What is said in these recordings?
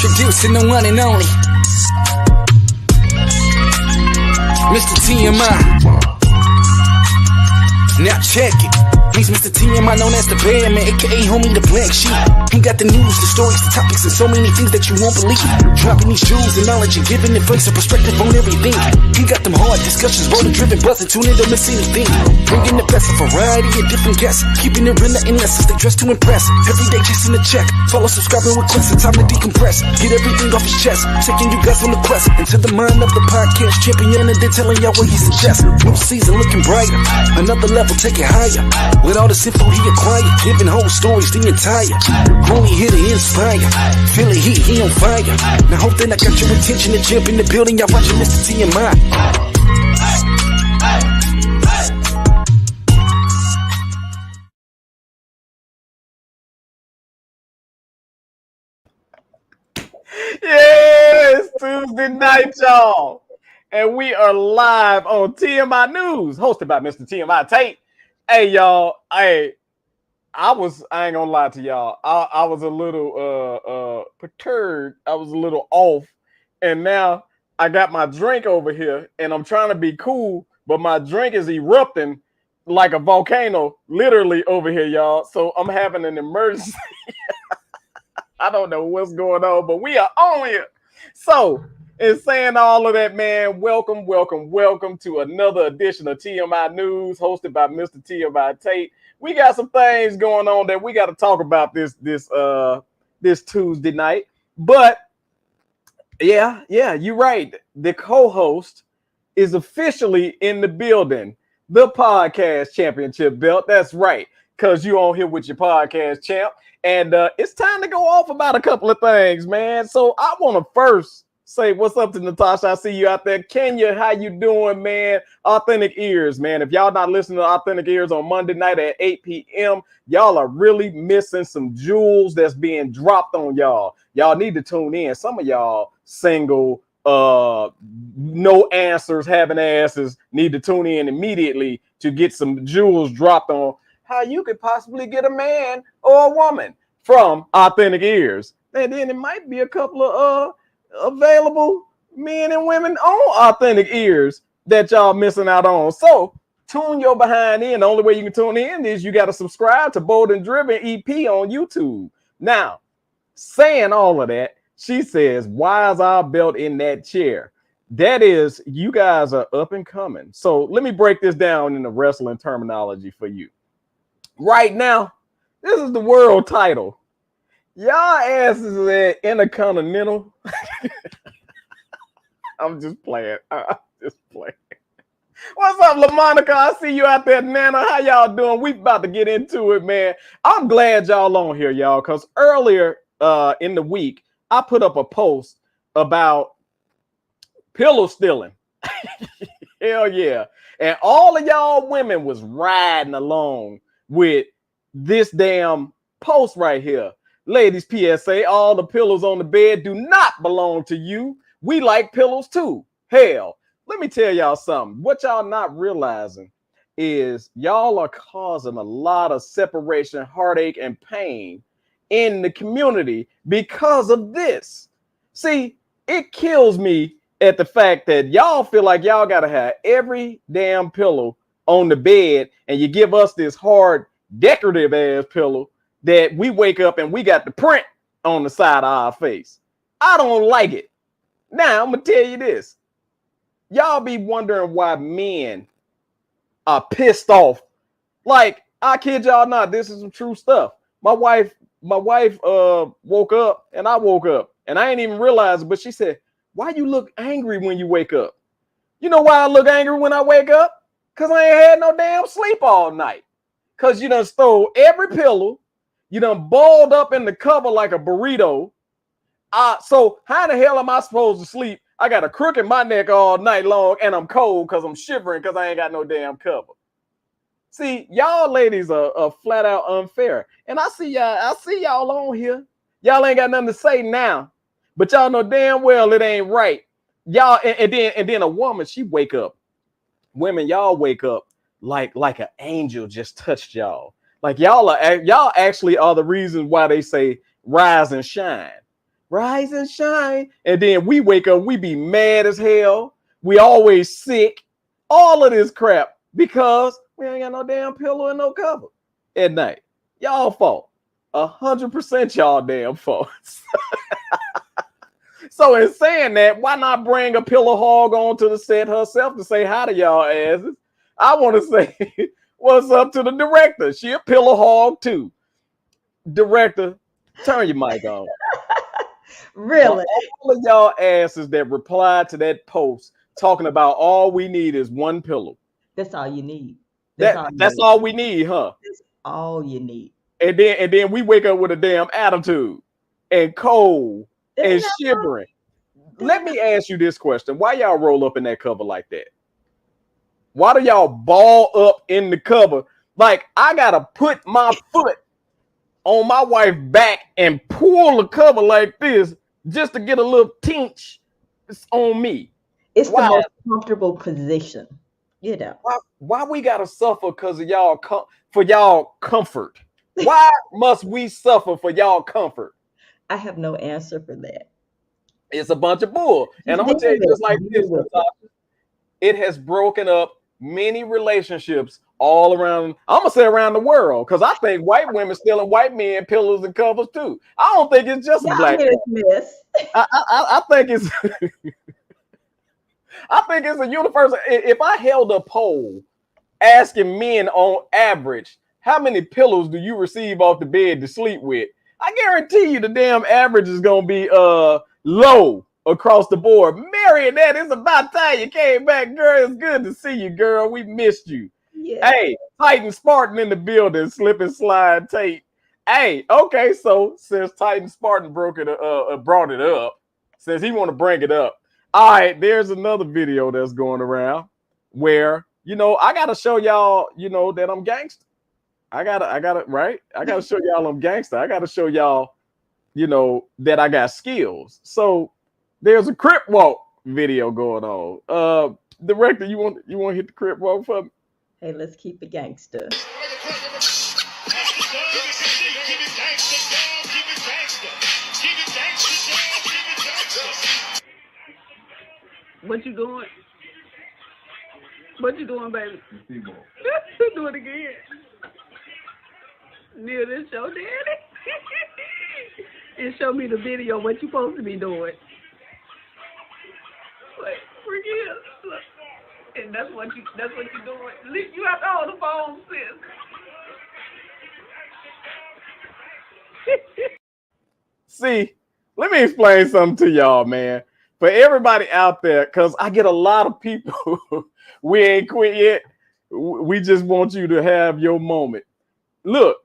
Introducing the one and only Mr. TMI. Now check it. He's Mr. TMI, known as the Bear Man, aka homie the black sheep. He got the news, the stories, the topics, and so many things that you won't believe. Dropping these jewels and knowledge and giving advice and perspective on everything. He got them hard discussions, roller driven, buzzing, tune in, don't miss anything. Bringing the best, a variety of different guests, keeping it real and lessons, they dress to impress. Every day chasing a check, follow, subscribing, requesting, time to decompress. Get everything off his chest, taking you guys on the quest into the mind of the podcast champion, and then telling y'all what he suggests. New season looking brighter, another level, take it higher. With all this info he acquired, giving whole stories the entire. Only here to inspire. Feel it, he on fire. Now hope that I got your attention. The champ in the building, y'all watching Mr. TMI. Yes, Tuesday night, y'all. And we are live on TMI News, hosted by Mr. TMI Tate. Hey, y'all. I ain't gonna lie to y'all. I was a little perturbed. I was a little off. And now I got my drink over here and I'm trying to be cool, but my drink is erupting like a volcano, literally over here, y'all. So I'm having an emergency. I don't know what's going on, but we are on here. So, in saying all of that, man, welcome to another edition of TMI News, hosted by Mr. TMI Tate. We got some things going on that we got to talk about this Tuesday night. But yeah, you're right. The co-host is officially in the building. The podcast championship belt. That's right, because you on here with your podcast champ. And it's time to go off about a couple of things, man. So I want to first say what's up to Natasha. I see you out there. Kenya, how you doing, man? Authentic Ears, man. If y'all not listening to Authentic Ears on Monday night at 8 p.m., y'all are really missing some jewels that's being dropped on y'all. Y'all need to tune in. Some of y'all single, no answers, having asses, need to tune in immediately to get some jewels dropped on how you could possibly get a man or a woman from Authentic Ears. And then it might be a couple of available men and women on Authentic Ears that y'all missing out on. So tune your behind in. The only way you can tune in is you got to subscribe to Bold and Driven EP on YouTube. Now, saying all of that, she says, why is our belt in that chair? That is, you guys are up and coming. So let me break this down in the wrestling terminology for you. Right now, this is the world title. Y'all asses at Intercontinental. I'm just playing. What's up, LaMonica? I see you out there, Nana. How y'all doing? We about to get into it, man. I'm glad y'all on here, y'all, because earlier in the week, I put up a post about pillow stealing. Hell yeah. And all of y'all women was riding along with this damn post right here. Ladies, PSA, all the pillows on the bed do not belong to you. We like pillows too. Hell, let me tell y'all something. What y'all not realizing is y'all are causing a lot of separation, heartache, and pain in the community because of this. See, it kills me at the fact that y'all feel like y'all got to have every damn pillow on the bed, and you give us this hard, decorative ass pillow that we wake up and we got the print on the side of our face. I don't like it. Now, I'm going to tell you this. Y'all be wondering why men are pissed off. Like, I kid y'all not, this is some true stuff. My wife woke up and I woke up and I ain't even realize it, but she said, why you look angry when you wake up? You know why I look angry when I wake up? Because I ain't had no damn sleep all night. Because you done stole every pillow. You done balled up in the cover like a burrito. So how the hell am I supposed to sleep? I got a crook in my neck all night long and I'm cold because I'm shivering because I ain't got no damn cover. See, y'all ladies are flat out unfair. And I see y'all on here. Y'all ain't got nothing to say now. But y'all know damn well it ain't right. Y'all, and then a woman, she wake up. Women, y'all wake up like an angel just touched y'all. Like y'all actually are the reason why they say rise and shine. rise and shine. And then we wake up, we be mad as hell. We always sick. All of this crap because we ain't got no damn pillow and no cover at night. Y'all fault. 100% y'all damn fault. So in saying that, why not bring a pillow hog onto the set herself to say hi to y'all asses? I want to say what's up to the director. She a pillow hog too. Director, turn your mic on. Really? All of y'all asses that replied to that post talking about all we need is one pillow. That's all you need. That's all we need, huh? That's all you need. And then we wake up with a damn attitude and cold and shivering. Let me ask you this question. Why y'all roll up in that cover like that? Why do y'all ball up in the cover? Like I gotta put my foot on my wife's back and pull the cover like this just to get a little tinch on me. It's the most comfortable position, you know. Why we gotta suffer because of y'all for y'all comfort? Why must we suffer for y'all comfort? I have no answer for that. It's a bunch of bull. And I'm gonna tell you just like this, it has broken up many relationships all around. I'm gonna say around the world because I think white women stealing white men pillows and covers too. I don't think it's just a black mess. I think it's I think it's a universal. If I held a poll asking men on average, how many pillows do you receive off the bed to sleep with? I guarantee you the damn average is gonna be low across the board. Marionette, it's about time you came back, girl. It's good to see you, girl. We missed you. Yeah. Hey, Titan Spartan in the building, slip and slide Tate. Hey, okay, so since Titan Spartan brought it up, since he want to bring it up, all right, there's another video that's going around where, you know, I gotta show y'all, you know, that I'm gangster. I gotta, right? I gotta show y'all I'm gangster. I gotta show y'all, you know, that I got skills. So there's a crip walk video going on. Director, you want to hit the crip walk for me? Hey, let's keep it gangster. What you doing? What you doing, baby? Do it again. Neil, this show daddy. And show me the video what you supposed to be doing. Wait, forgive. Look. And that's what you doing. You have to hold the phone, sis. See, let me explain something to y'all, man. For everybody out there, because I get a lot of people, we ain't quit yet. We just want you to have your moment. Look,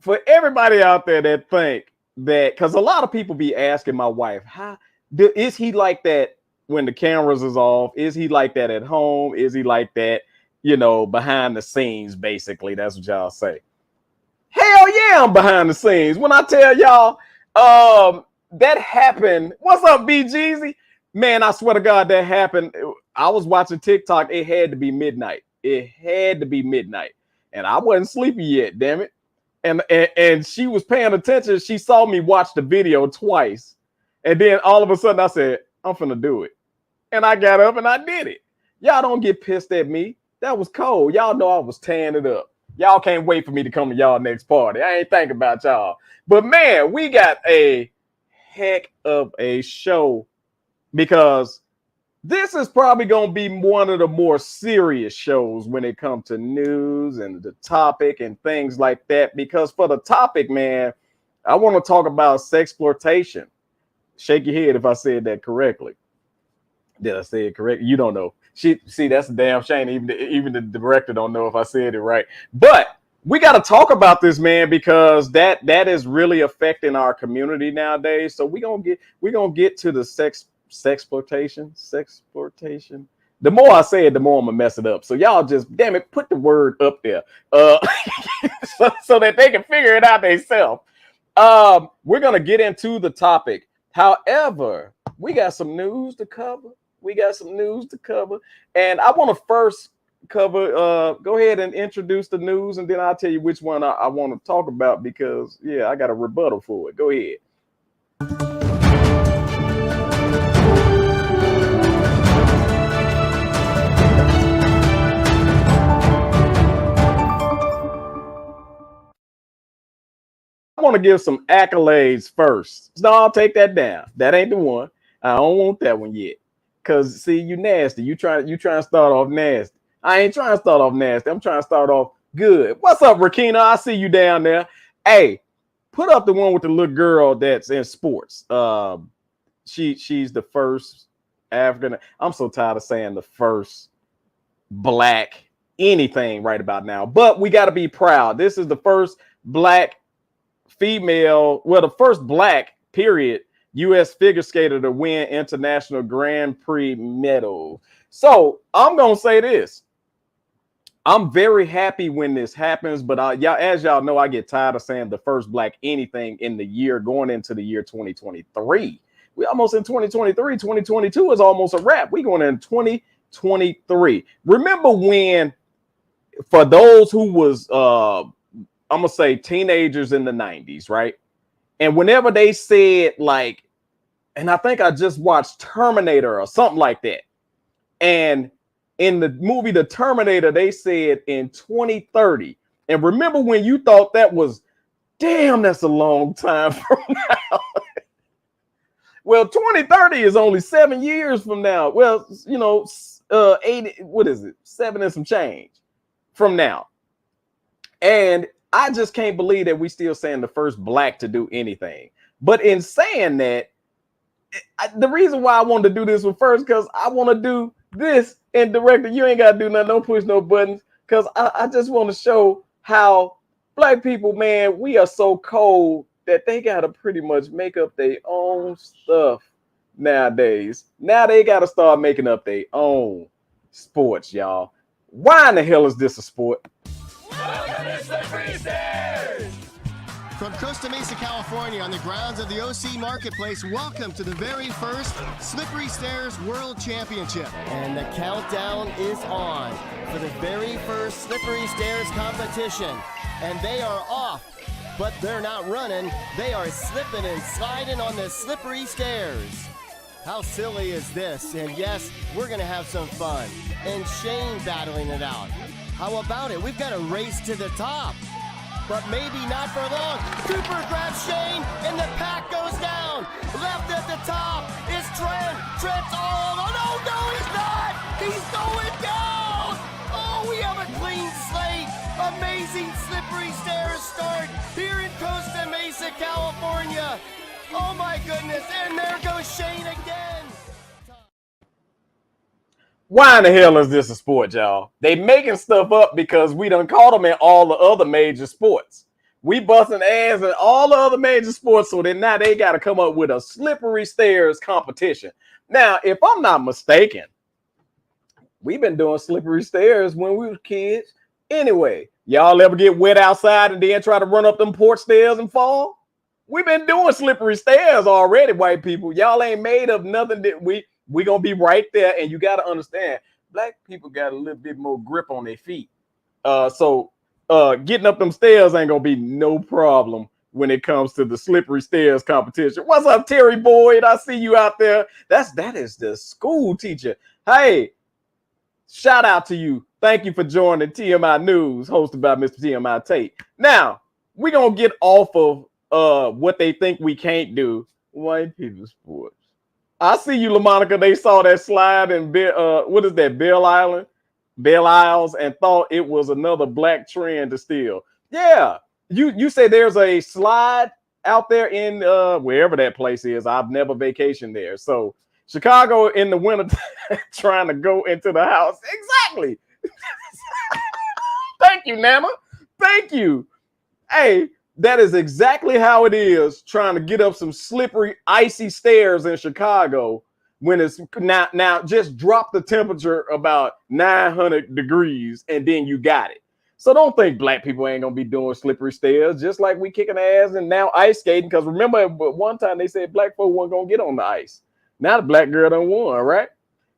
for everybody out there that think that, because a lot of people be asking my wife, is he like that when the cameras is off? Is he like that at home? Is he like that, you know, behind the scenes, basically? That's what y'all say. Hell yeah, I'm behind the scenes. When I tell y'all, that happened. What's up, BGeezy? Man, I swear to God, that happened. I was watching TikTok. It had to be midnight. It had to be midnight. And I wasn't sleepy yet, damn it. And she was paying attention. She saw me watch the video twice. And then all of a sudden I said, I'm finna do it. And I got up and I did it. Y'all don't get pissed at me. That was cold. Y'all know I was tearing it up. Y'all can't wait for me to come to y'all next party. I ain't thinking about y'all. But man, we got a heck of a show because this is probably going to be one of the more serious shows when it comes to news and the topic and things like that. Because for the topic, man, I want to talk about sexploitation. Shake your head if I said that correctly. Did I say it correctly? You don't know. See, that's a damn shame. Even the director don't know if I said it right. But we got to talk about this, man, because that is really affecting our community nowadays. So we're gonna get to the sexploitation. The more I say it, the more I'm gonna mess it up. So y'all just, damn it, put the word up there, so that they can figure it out themselves. We're gonna get into the topic. However, we got some news to cover. And I want to first cover, go ahead and introduce the news, and then I'll tell you which one I want to talk about because, yeah, I got a rebuttal for it. Go ahead. I want to give some accolades first. No, I'll take that down. That ain't the one. I don't want that one yet. Cause see, you nasty. You trying to start off nasty. I ain't trying to start off nasty. I'm trying to start off good. What's up, Rakina? I see you down there. Hey, put up the one with the little girl that's in sports. She's the first African. I'm so tired of saying the first black anything right about now. But we got to be proud. This is the first black female, well, the first black period U.S. figure skater to win international Grand Prix medal. So I'm gonna say this: I'm very happy when this happens, but y'all, as y'all know, I get tired of saying the first black anything in the year going into the year 2023. We almost in 2023. 2022 is almost a wrap. We going in 2023. Remember when, for those who was I'm gonna say teenagers in the 90s, right? And whenever they said like, and I think I just watched Terminator or something like that. And in the movie The Terminator, they said in 2030. And remember when you thought that was, damn, that's a long time from now. Well, 2030 is only 7 years from now. Well, you know, 80, what is it? 7 and some change from now. And I just can't believe that we still saying the first black to do anything. But in saying that, the reason why I wanted to do this one first, because I want to do this and director. You ain't got to do nothing. Don't push no buttons. Because I just want to show how black people, man, we are so cold that they got to pretty much make up their own stuff nowadays. Now they got to start making up their own sports, y'all. Why in the hell is this a sport? From Costa Mesa, California, on the grounds of the OC Marketplace, welcome to the very first Slippery Stairs World Championship. And the countdown is on for the very first Slippery Stairs competition. And they are off, but they're not running. They are slipping and sliding on the slippery stairs. How silly is this? And yes, we're going to have some fun. And Shane battling it out. How about it? We've got a race to the top. But maybe not for long. Cooper grabs Shane, and the pack goes down. Left at the top is Trent. Trent's all alone. Oh, no, he's not. He's going down. Oh, we have a clean slate. Amazing Slippery Stairs start here in Costa Mesa, California. Oh, my goodness. And there goes Shane again. Why in the hell is this a sport, y'all? They making stuff up because we done caught them in all the other major sports. We busting ass in all the other major sports, so then now they got to come up with a slippery stairs competition. Now, if I'm not mistaken, we've been doing slippery stairs when we were kids. Anyway, y'all ever get wet outside and then try to run up them porch stairs and fall? We've been doing slippery stairs already, white people. Y'all ain't made of nothing that we gonna be right there, and you gotta understand, black people got a little bit more grip on their feet. So getting up them stairs ain't gonna be no problem when it comes to the slippery stairs competition. What's up, Terry Boyd? I see you out there. That is the school teacher. Hey, shout out to you. Thank you for joining TMI News, hosted by Mr. TMI Tate. Now, we're gonna get off of what they think we can't do. White people sports. I see you, LaMonica. They saw that slide in what is that, Belle Isles, and thought it was another black trend to steal. Yeah, you say there's a slide out there in wherever that place is. I've never vacationed there. So Chicago in the winter trying to go into the house. Exactly. Thank you, Nana. Thank you. Hey, that is exactly how it is trying to get up some slippery, icy stairs in Chicago when it's now just drop the temperature about 900 degrees and then you got it. So don't think black people ain't going to be doing slippery stairs, just like we kicking ass and now ice skating. Because remember, at one time they said black folk weren't going to get on the ice. Now the black girl done won, right?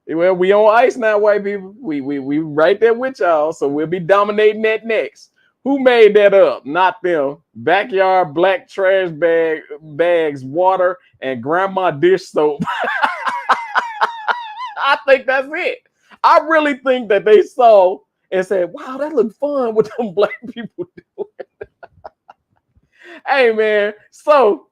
Well, we on ice now, white people. We right there with y'all, so we'll be dominating that next. Who made that up? Not them. Backyard black trash bags, water, and grandma dish soap. I think that's it. I really think that they saw and said, wow, that looked fun what them black people doing. Hey man, so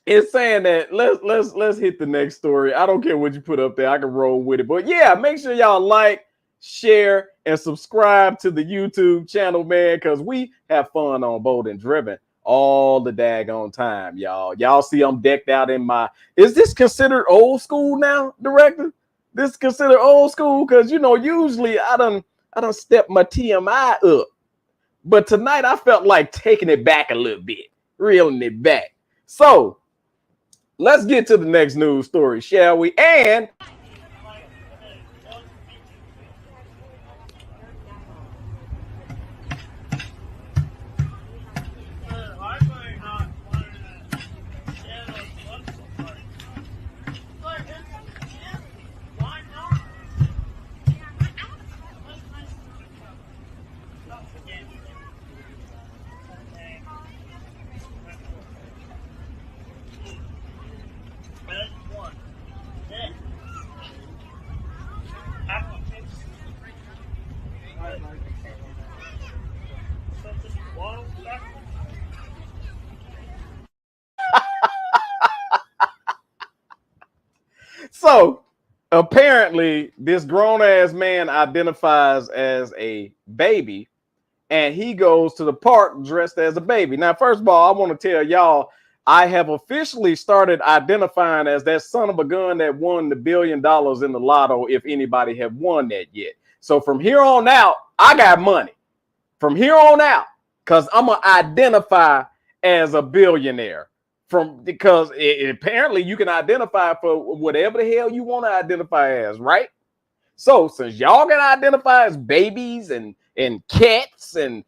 it's saying that let's hit the next story. I don't care what you put up there, I can roll with it. But yeah, make sure y'all like, share, and subscribe to the YouTube channel, man, because we have fun on Bold and Driven all the daggone time, y'all. Y'all see I'm decked out in my, is this considered old school now, director? This is considered old school? Because, you know, usually I done step my TMI up. But tonight I felt like taking it back a little bit, reeling it back. So let's get to the next news story, shall we? And so apparently this grown-ass man identifies as a baby, and he goes to the park dressed as a baby. Now, first of all, I want to tell y'all, I have officially started identifying as that son of a gun that won the $1 billion in the lotto, if anybody have won that yet. So from here on out, I got money. From here on out, because I'm going to identify as a billionaire. Because apparently you can identify for whatever the hell you want to identify as, right? So since y'all can identify as babies and cats and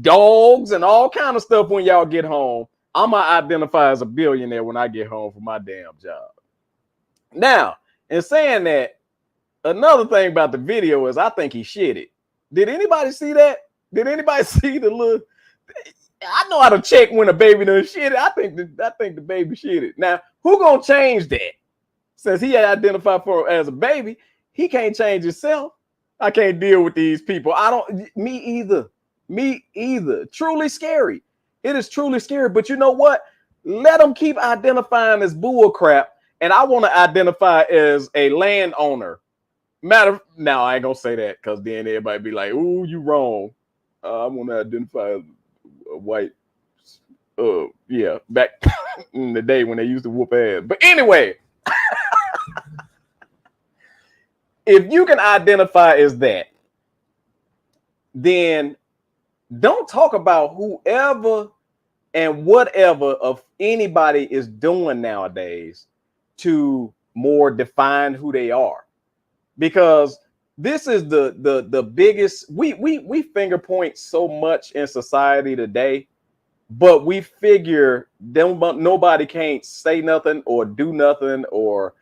dogs and all kind of stuff when y'all get home, I'm going to identify as a billionaire when I get home from my damn job. Now, in saying that, another thing about the video is I think he shitted. Did anybody see that? Did anybody see the little... I know how to check when a baby done shit. I think the baby shitted. Now, who gonna change that? Since he identified for as a baby, he can't change himself. I can't deal with these people. Me either. Truly scary. It is truly scary. But you know what? Let them keep identifying as bull crap. And I want to identify as a landowner. Now I ain't gonna say that because then everybody be like, "Ooh, you wrong." I want to identify as a white, yeah, back in the day when they used to whoop ass. But anyway, if you can identify as that, then don't talk about whoever and whatever of anybody is doing nowadays to more define who they are, because this is the biggest. We finger point so much in society today, but we figure nobody can't say nothing or do nothing or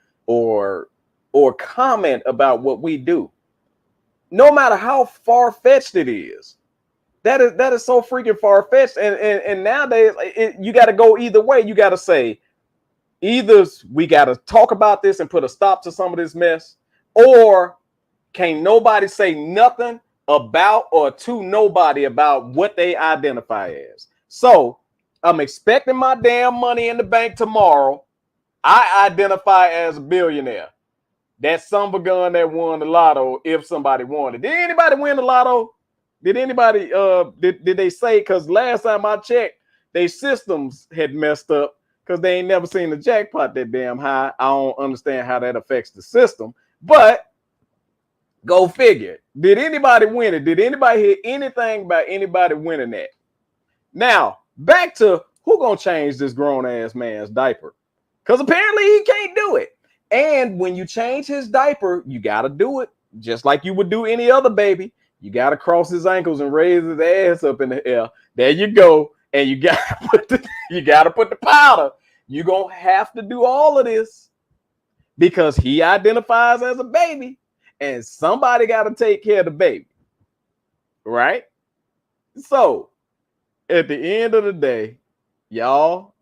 comment about what we do, no matter how far-fetched it is. That is so freaking far-fetched, and nowadays you got to go either way. You got to say either we got to talk about this and put a stop to some of this mess, or can't nobody say nothing about or to nobody about what they identify as. So I'm expecting my damn money in the bank tomorrow. I identify as a billionaire. That son of a gun that won the lotto, if somebody won it. Did anybody win the lotto? Did anybody did they say? Because last time I checked, their systems had messed up because they ain't never seen the jackpot that damn high. I don't understand how that affects the system, but go figure. Did anybody win it? Did anybody hear anything about anybody winning that? Now, back to who gonna change this grown-ass man's diaper? Because apparently he can't do it. And when you change his diaper, you got to do it just like you would do any other baby. You got to cross his ankles and raise his ass up in the air. There you go. And you got to put the powder. You're going to have to do all of this because he identifies as a baby. And somebody got to take care of the baby, right? So at the end of the day, y'all,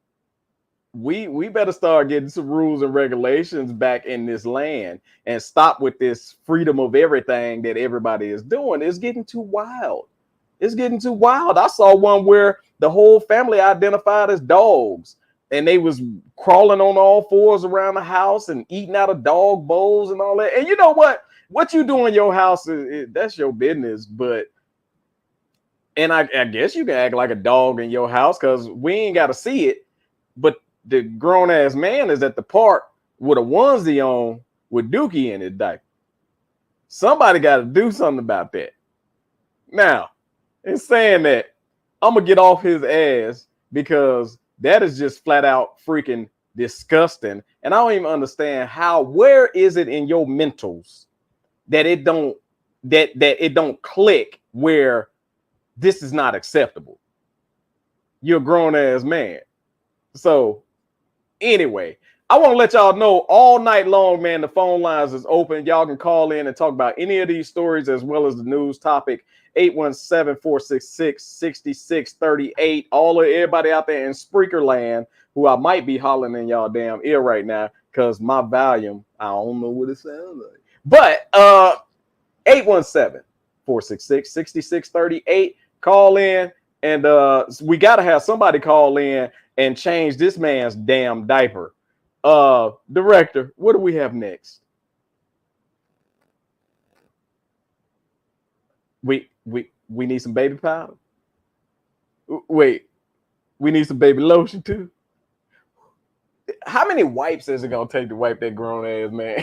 we better start getting some rules and regulations back in this land and stop with this freedom of everything that everybody is doing. It's getting too wild. It's getting too wild. I saw one where the whole family identified as dogs, and they was crawling on all fours around the house and eating out of dog bowls and all that. And you know what? What you do in your house that's your business. And I guess you can act like a dog in your house because we ain't got to see it. But the grown ass man is at the park with a onesie on with Dookie in his diaper. Somebody got to do something about that. Now, in saying that, I'm gonna get off his ass because that is just flat out freaking disgusting. And I don't even understand where is it in your mentals that it don't click where this is not acceptable. You're a grown ass man. So anyway, I want to let y'all know all night long, man, the phone lines is open. Y'all can call in and talk about any of these stories as well as the news topic. 817-466-6638. All of everybody out there in Spreaker land who I might be hollering in y'all damn ear right now because my volume, I don't know what it sounds like. But 817-466-6638. Call in, and we got to have somebody call in and change this man's damn diaper. Director, what do we have next? We need some baby powder. Wait, we need some baby lotion too. How many wipes is it gonna take to wipe that grown ass man?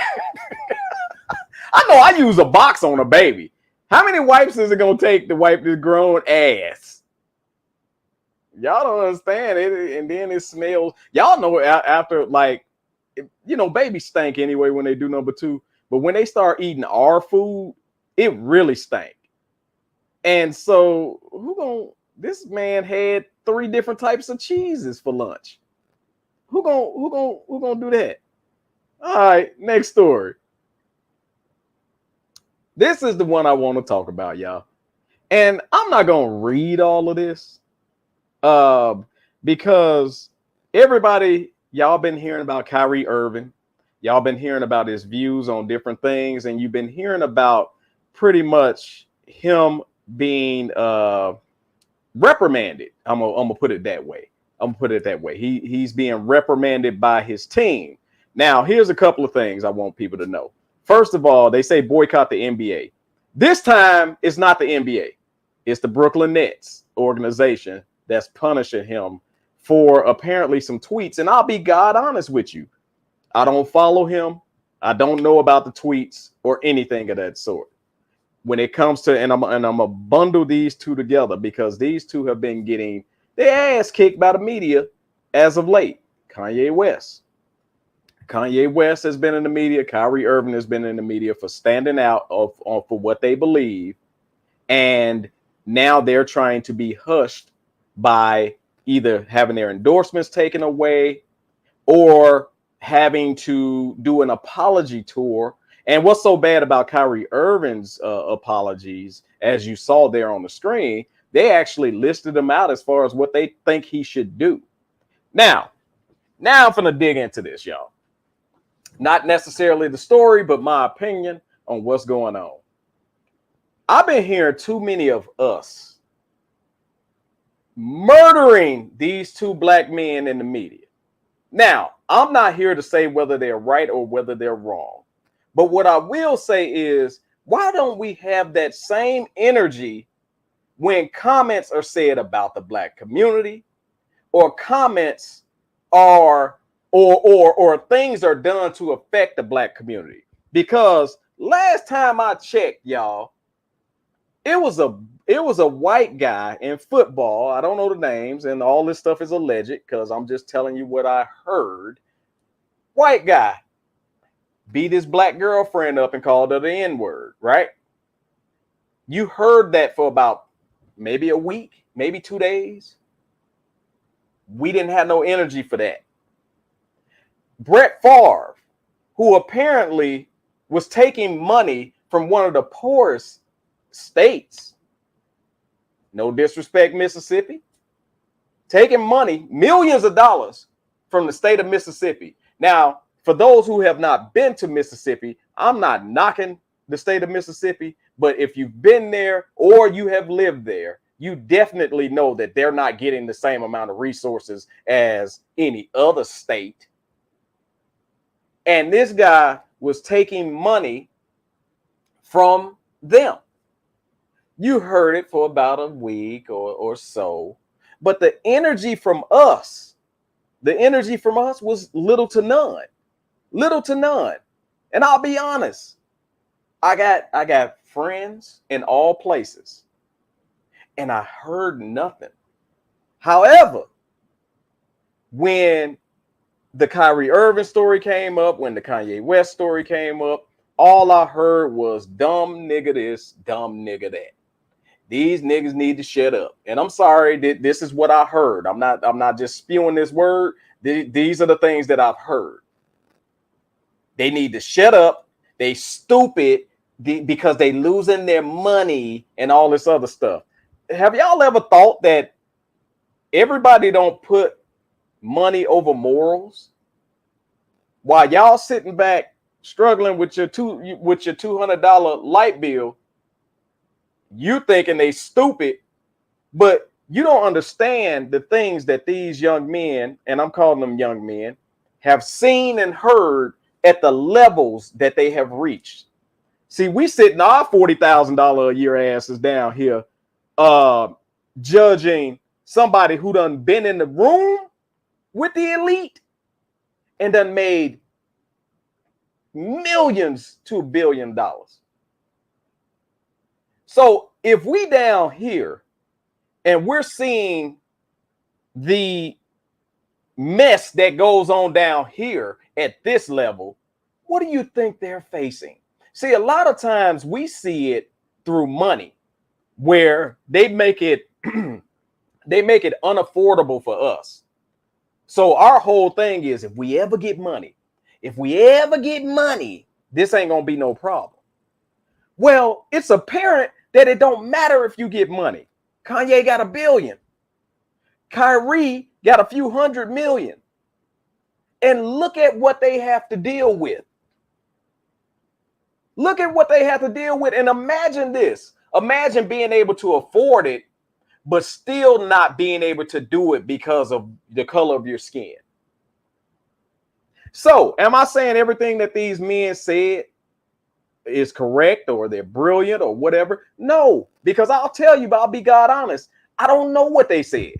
I know I use a box on a baby. How many wipes is it gonna take to wipe this grown ass? Y'all don't understand it, and then it smells. Y'all know after, like, babies stink anyway when they do number two. But when they start eating our food, it really stank. And so this man had 3 different types of cheeses for lunch. Who gonna do that? All right, next story. This is the one I want to talk about, y'all. And I'm not gonna read all of this because everybody, y'all been hearing about Kyrie Irving. Y'all been hearing about his views on different things, and you've been hearing about pretty much him being reprimanded. I'm gonna put it that way. He's being reprimanded by his team. Now, here's a couple of things I want people to know. First of all, they say boycott the NBA. This time, it's not the NBA. It's the Brooklyn Nets organization that's punishing him for apparently some tweets. And I'll be God honest with you. I don't follow him. I don't know about the tweets or anything of that sort. When it comes to, and I'm gonna bundle these two together because these two have been getting their ass kicked by the media as of late. Kanye West has been in the media. Kyrie Irving has been in the media for standing out for what they believe, and now they're trying to be hushed by either having their endorsements taken away or having to do an apology tour. And what's so bad about Kyrie Irving's apologies, as you saw there on the screen, they actually listed them out as far as what they think he should do. Now I'm going to dig into this, y'all. Not necessarily the story, but my opinion on what's going on. I've been hearing too many of us murdering these 2 black men in the media. Now, I'm not here to say whether they're right or whether they're wrong. But what I will say is, why don't we have that same energy when comments are said about the black community, or comments are or things are done to affect the black community? Because last time I checked, y'all, it was a white guy in football. I don't know the names, and all this stuff is alleged because I'm just telling you what I heard. White guy beat his black girlfriend up and called her the N-word, right? You heard that for about maybe a week, maybe 2 days. We didn't have no energy for that. Brett Favre, who apparently was taking money from one of the poorest states, no disrespect, Mississippi, taking money, millions of dollars from the state of Mississippi. Now, for those who have not been to Mississippi, I'm not knocking the state of Mississippi, but if you've been there or you have lived there, you definitely know that they're not getting the same amount of resources as any other state. And this guy was taking money from them. You heard it for about a week or so, but the energy from us was little to none. And I'll be honest, I got friends in all places, and I heard nothing. However, when the Kyrie Irving story came up, when the Kanye West story came up, all I heard was dumb nigga this, dumb nigga that. These niggas need to shut up. And I'm sorry, this is what I heard. I'm not just spewing this word. These are the things that I've heard. They need to shut up. They stupid because they losing their money and all this other stuff. Have y'all ever thought that everybody don't put money over morals? While y'all sitting back struggling with your $200 light bill, you thinking they stupid, but you don't understand the things that these young men, and I'm calling them young men, have seen and heard at the levels that they have reached. See, we sitting our $40,000 a year asses down here, judging somebody who done been in the room with the elite and done made millions to $1 billion. So if we down here and we're seeing the mess that goes on down here at this level, what do you think they're facing? See, a lot of times we see it through money, where they make it unaffordable for us. So our whole thing is, if we ever get money, this ain't gonna be no problem. Well, it's apparent that it don't matter if you get money. Kanye got $1 billion. Kyrie got a few $100 million. And look at what they have to deal with. Look at what they have to deal with. And imagine this. Imagine being able to afford it, but still not being able to do it because of the color of your skin. So, am I saying everything that these men said is correct or they're brilliant or whatever? No, because I'll tell you, but I'll be God honest, I don't know what they said.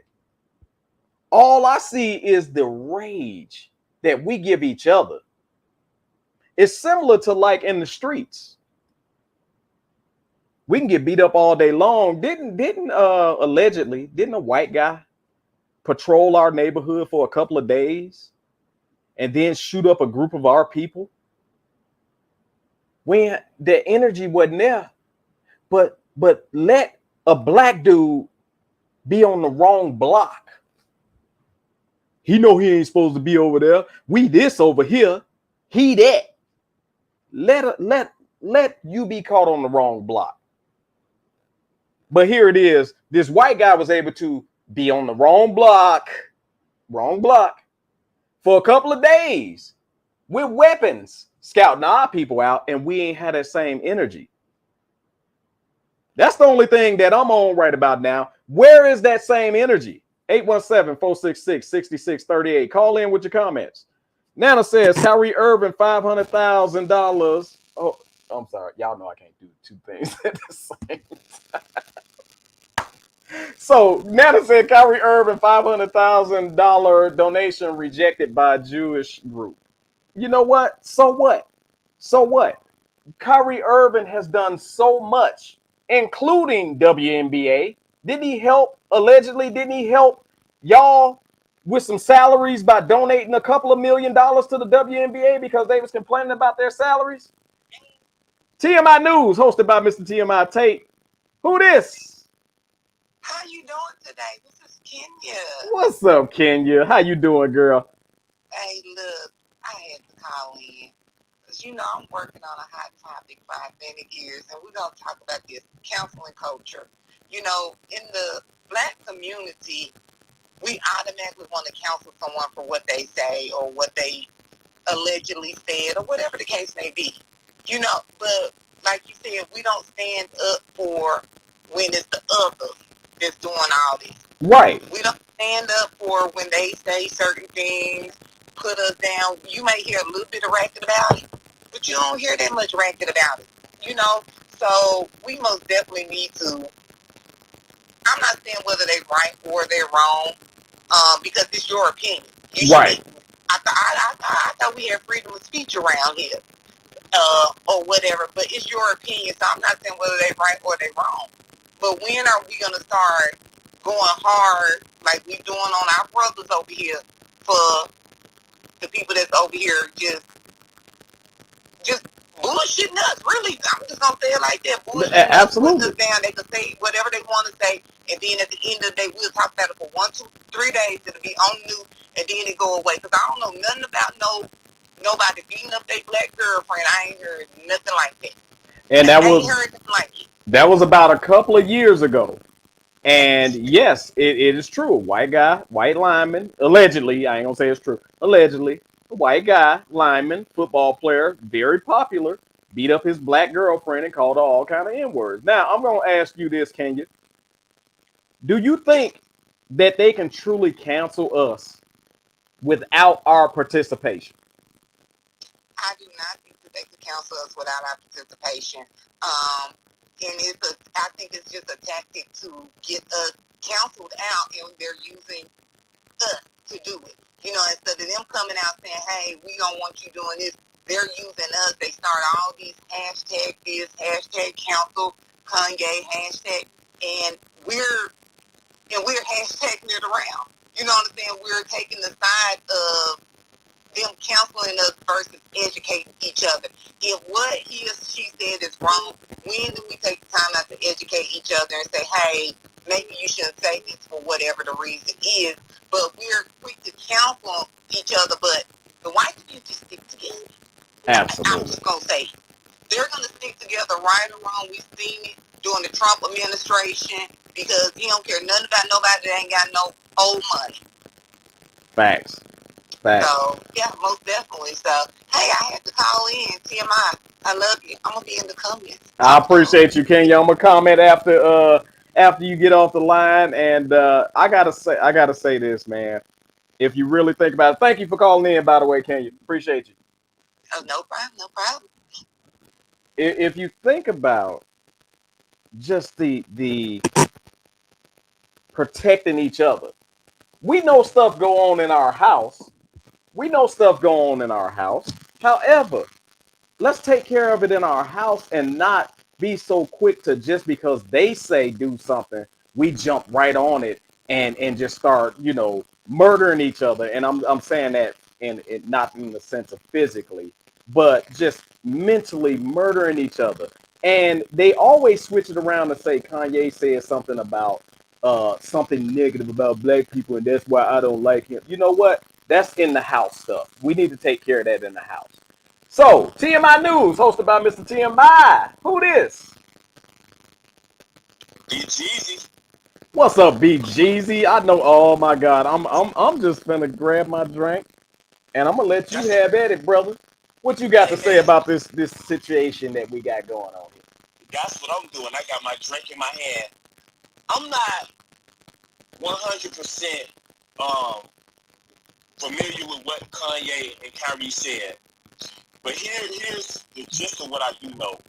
All I see is the rage that we give each other. It's similar to like in the streets. We can get beat up all day long. Didn't a white guy patrol our neighborhood for a couple of days and then shoot up a group of our people? When the energy wasn't there, but let a black dude be on the wrong block. He know he ain't supposed to be over there. We this over here, he that. Let you be caught on the wrong block. But here it is. This white guy was able to be on the wrong block for a couple of days with weapons, scouting our people out, and we ain't had that same energy. That's the only thing that I'm on right about now. Where is that same energy? 817-466-6638. Call in with your comments. Nana says Kyrie Irving $500,000. Oh, I'm sorry. Y'all know I can't do two things at the same time. So Nana said Kyrie Irving $500,000 donation rejected by a Jewish group. You know what? So what? So what? Kyrie Irving has done so much, including WNBA. Didn't he help? Allegedly, didn't he help y'all with some salaries by donating a couple of $1 million to the WNBA because they was complaining about their salaries? TMI News, hosted by Mr. TMI Tate. Who this? How you doing today? This is Kenya. What's up, Kenya? How you doing, girl? Hey, look, I had to call in because, you know, I'm working on a hot topic for authentic years, and we're going to talk about this counseling culture. You know, in the Black community, we automatically want to counsel someone for what they say or what they allegedly said or whatever the case may be. You know, but like you said, we don't stand up for when it's the others that's doing all this. Right. We don't stand up for when they say certain things, put us down. You may hear a little bit of racket about it, but you don't hear that much racket about it. You know, so we most definitely need to. I'm not saying whether they're right or they're wrong, because it's your opinion. You Right. I thought we had freedom of speech around here, or whatever. But it's your opinion, so I'm not saying whether they're right or they're wrong. But when are we gonna start going hard like we doing on our brothers over here for the people that's over here just bullshitting us? Really, I'm just gonna say it like that. Bullshitting Absolutely. us, putting us down. They can say whatever they want to say, and then at the end of the day, we'll talk about it for 1, 2, 3 days. It'll be on the news, and then it go away. Because I don't know nothing about nobody beating up their black girlfriend. I ain't heard nothing like that. And I ain't heard nothing like it. That was about a couple of years ago. And yes, it is true. White guy, white lineman, allegedly, I ain't gonna say it's true. Allegedly, a white guy, lineman, football player, very popular, beat up his black girlfriend and called her all kind of N-words. Now, I'm gonna ask you this, Kenya. Do you think that they can truly cancel us without our participation? I do not think that they can counsel us without our participation. And I think it's just a tactic to get us counseled out, and they're using us to do it. You know, instead of them coming out saying, hey, we don't want you doing this, they're using us. They start all these hashtag this, hashtag counsel, Kanye, hashtag, and we're hashtagging it around. You know what I'm saying? We're taking the side of them counseling us versus educating each other. If what he or she said is wrong, when do we take the time out to educate each other and say, hey, maybe you shouldn't say this for whatever the reason is? But we're quick to counsel each other, but the white people just stick together. Absolutely. I'm just going to say, they're going to stick together right or wrong. We've seen it during the Trump administration because he don't care nothing about nobody that ain't got no old money. Facts. So, yeah, most definitely. So, hey, I had to call in. TMI, I love you. I'm going to be in the comments. I appreciate you, Kenya. I'm going to comment after you get off the line. And I gotta say this, man. If you really think about it, thank you for calling in, by the way, Kenya. Appreciate you. Oh, no problem. If you think about just the protecting each other, we know stuff go on in our house. However, let's take care of it in our house and not be so quick to just because they say do something, we jump right on it and just start, murdering each other. And I'm saying that in not in the sense of physically, but just mentally murdering each other. And they always switch it around to say Kanye said something about something negative about black people, and that's why I don't like him. You know what? That's in the house stuff. We need to take care of that in the house. So, TMI News, hosted by Mr. TMI. Who this? B Jeezy. What's up, B Jeezy? I know. Oh my God, I'm just gonna grab my drink, and I'm gonna let you have at it, brother. What you got to say about this situation that we got going on here? That's what I'm doing. I got my drink in my hand. I'm not 100% familiar with what Kanye and Kyrie said, but here's the gist of what I do know.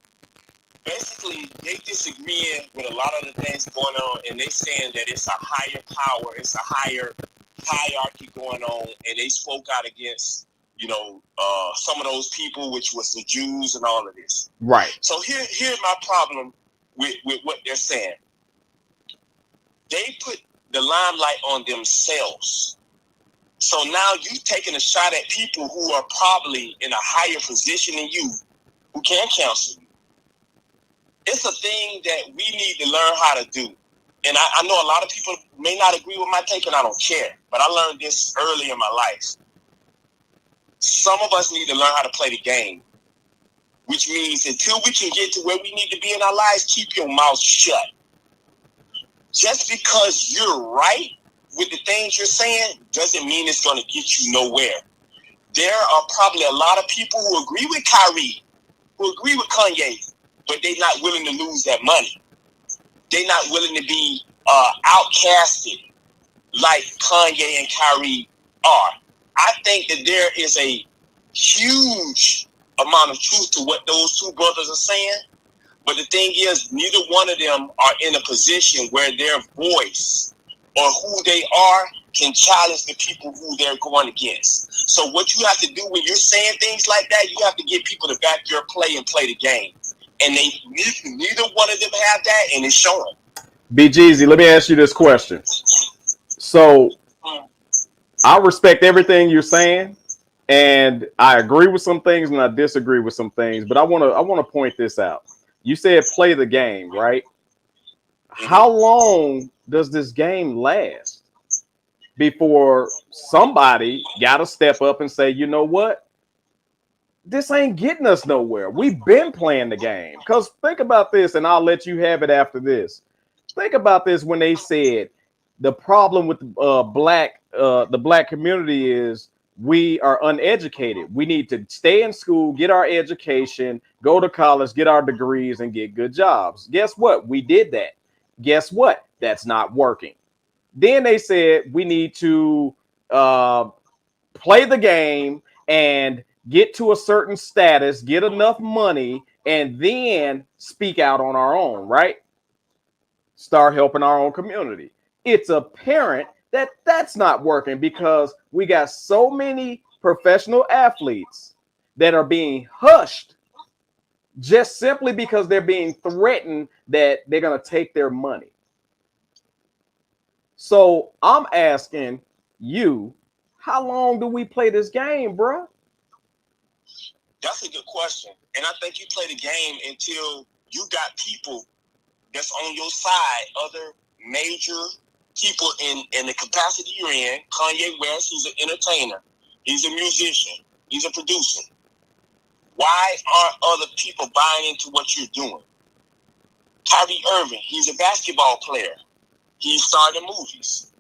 Basically, they disagreeing with a lot of the things going on, and they saying that it's a higher power, it's a higher hierarchy going on, and they spoke out against, some of those people, which was the Jews and all of this. Right. So here's my problem with what they're saying. They put the limelight on themselves. So now you taking a shot at people who are probably in a higher position than you, who can't counsel you. It's a thing that we need to learn how to do. And I know a lot of people may not agree with my take, and I don't care. But I learned this early in my life. Some of us need to learn how to play the game, which means until we can get to where we need to be in our lives, keep your mouth shut. Just because you're right with the things you're saying doesn't mean it's going to get you nowhere. There are probably a lot of people who agree with Kyrie, who agree with Kanye, but they're not willing to lose that money. They're not willing to be outcasted like Kanye and Kyrie are. I think that there is a huge amount of truth to what those two brothers are saying. But the thing is, neither one of them are in a position where their voice or who they are can challenge the people who they're going against. So what you have to do when you're saying things like that, you have to get people to back your play and play the game. And neither one of them have that, and it's showing. BGZ, let me ask you this question. So I respect everything you're saying, and I agree with some things and I disagree with some things, but I want to point this out. You said play the game, right? How long does this game last before somebody got to step up and say, you know what? This ain't getting us nowhere. We've been playing the game. Because think about this, and I'll let you have it after this. Think about this when they said the problem with the black community is we are uneducated. We need to stay in school, get our education, go to college, get our degrees, and get good jobs. Guess what? We did that. Guess what? That's not working. Then they said we need to play the game and get to a certain status, get enough money, and then speak out on our own, right? Start helping our own community. It's apparent that that's not working because we got so many professional athletes that are being hushed just simply because they're being threatened that they're going to take their money. So I'm asking you, how long do we play this game, bro? That's a good question. And I think you play the game until you got people that's on your side, other major people in the capacity you're in. Kanye West, he's an entertainer. He's a musician. He's a producer. Why aren't other people buying into what you're doing? Kyrie Irving, he's a basketball player. He's starting movies.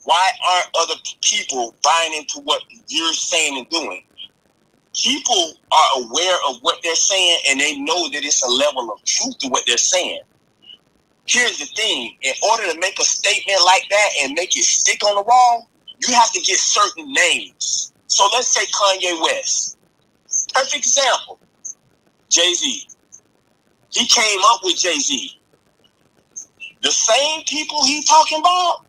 Why aren't other people buying into what you're saying and doing? People are aware of what they're saying, and they know that it's a level of truth to what they're saying. Here's the thing. In order to make a statement like that and make it stick on the wall, you have to get certain names. So let's say Kanye West. Perfect example. Jay-Z. He came up with Jay-Z. The same people he talking about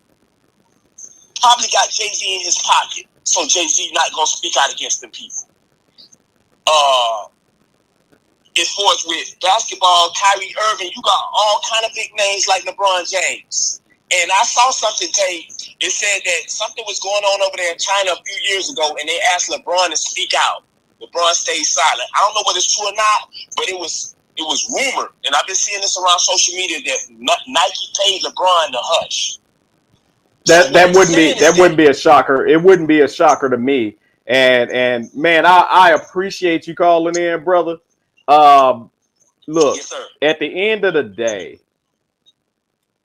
probably got Jay-Z in his pocket. So Jay-Z not going to speak out against them people. As far as with basketball, Kyrie Irving, you got all kind of big names like LeBron James. And I saw something, Tate. It said that something was going on over there in China a few years ago, and they asked LeBron to speak out. LeBron stayed silent. I don't know whether it's true or not, but it was rumored, and I've been seeing this around social media, that Nike paid LeBron to hush. That wouldn't be a shocker. It wouldn't be a shocker to me. And man, I appreciate you calling in, brother. Look, yes, at the end of the day,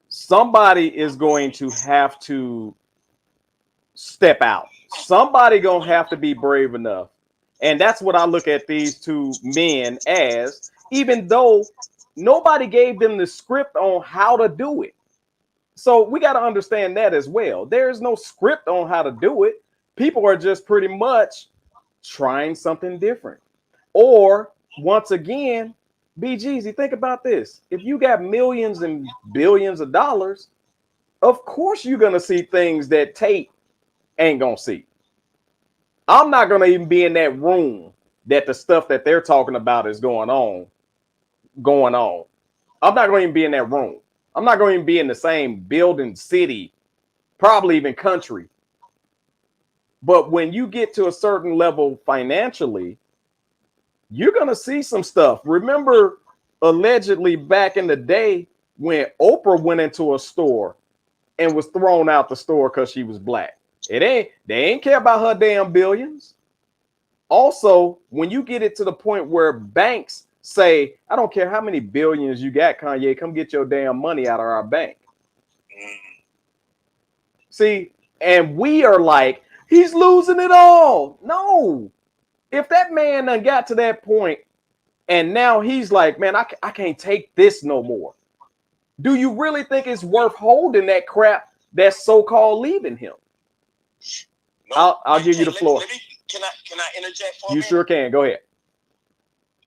somebody is going to have to step out. Somebody gonna have to be brave enough. And that's what I look at these two men as, even though nobody gave them the script on how to do it. So we got to understand that as well. There is no script on how to do it. People are just pretty much trying something different. Or once again, BGZ, think about this. If you got millions and billions of dollars, of course you're going to see things that Tate ain't going to see. I'm not going to even be in that room that the stuff that they're talking about is going on. I'm not going to even be in that room. I'm not going to even be in the same building, city, probably even country. But when you get to a certain level financially, you're going to see some stuff. Remember, allegedly back in the day when Oprah went into a store and was thrown out the store because she was black. They ain't care about her damn billions. Also, when you get it to the point where banks say, I don't care how many billions you got, Kanye, come get your damn money out of our bank. See, and we are like, he's losing it all. No. If that man done got to that point and now he's like, man, I can't take this no more. Do you really think it's worth holding that crap that's so-called leaving him? No, I'll give you the floor. Can I interject for a minute? You sure can. Go ahead.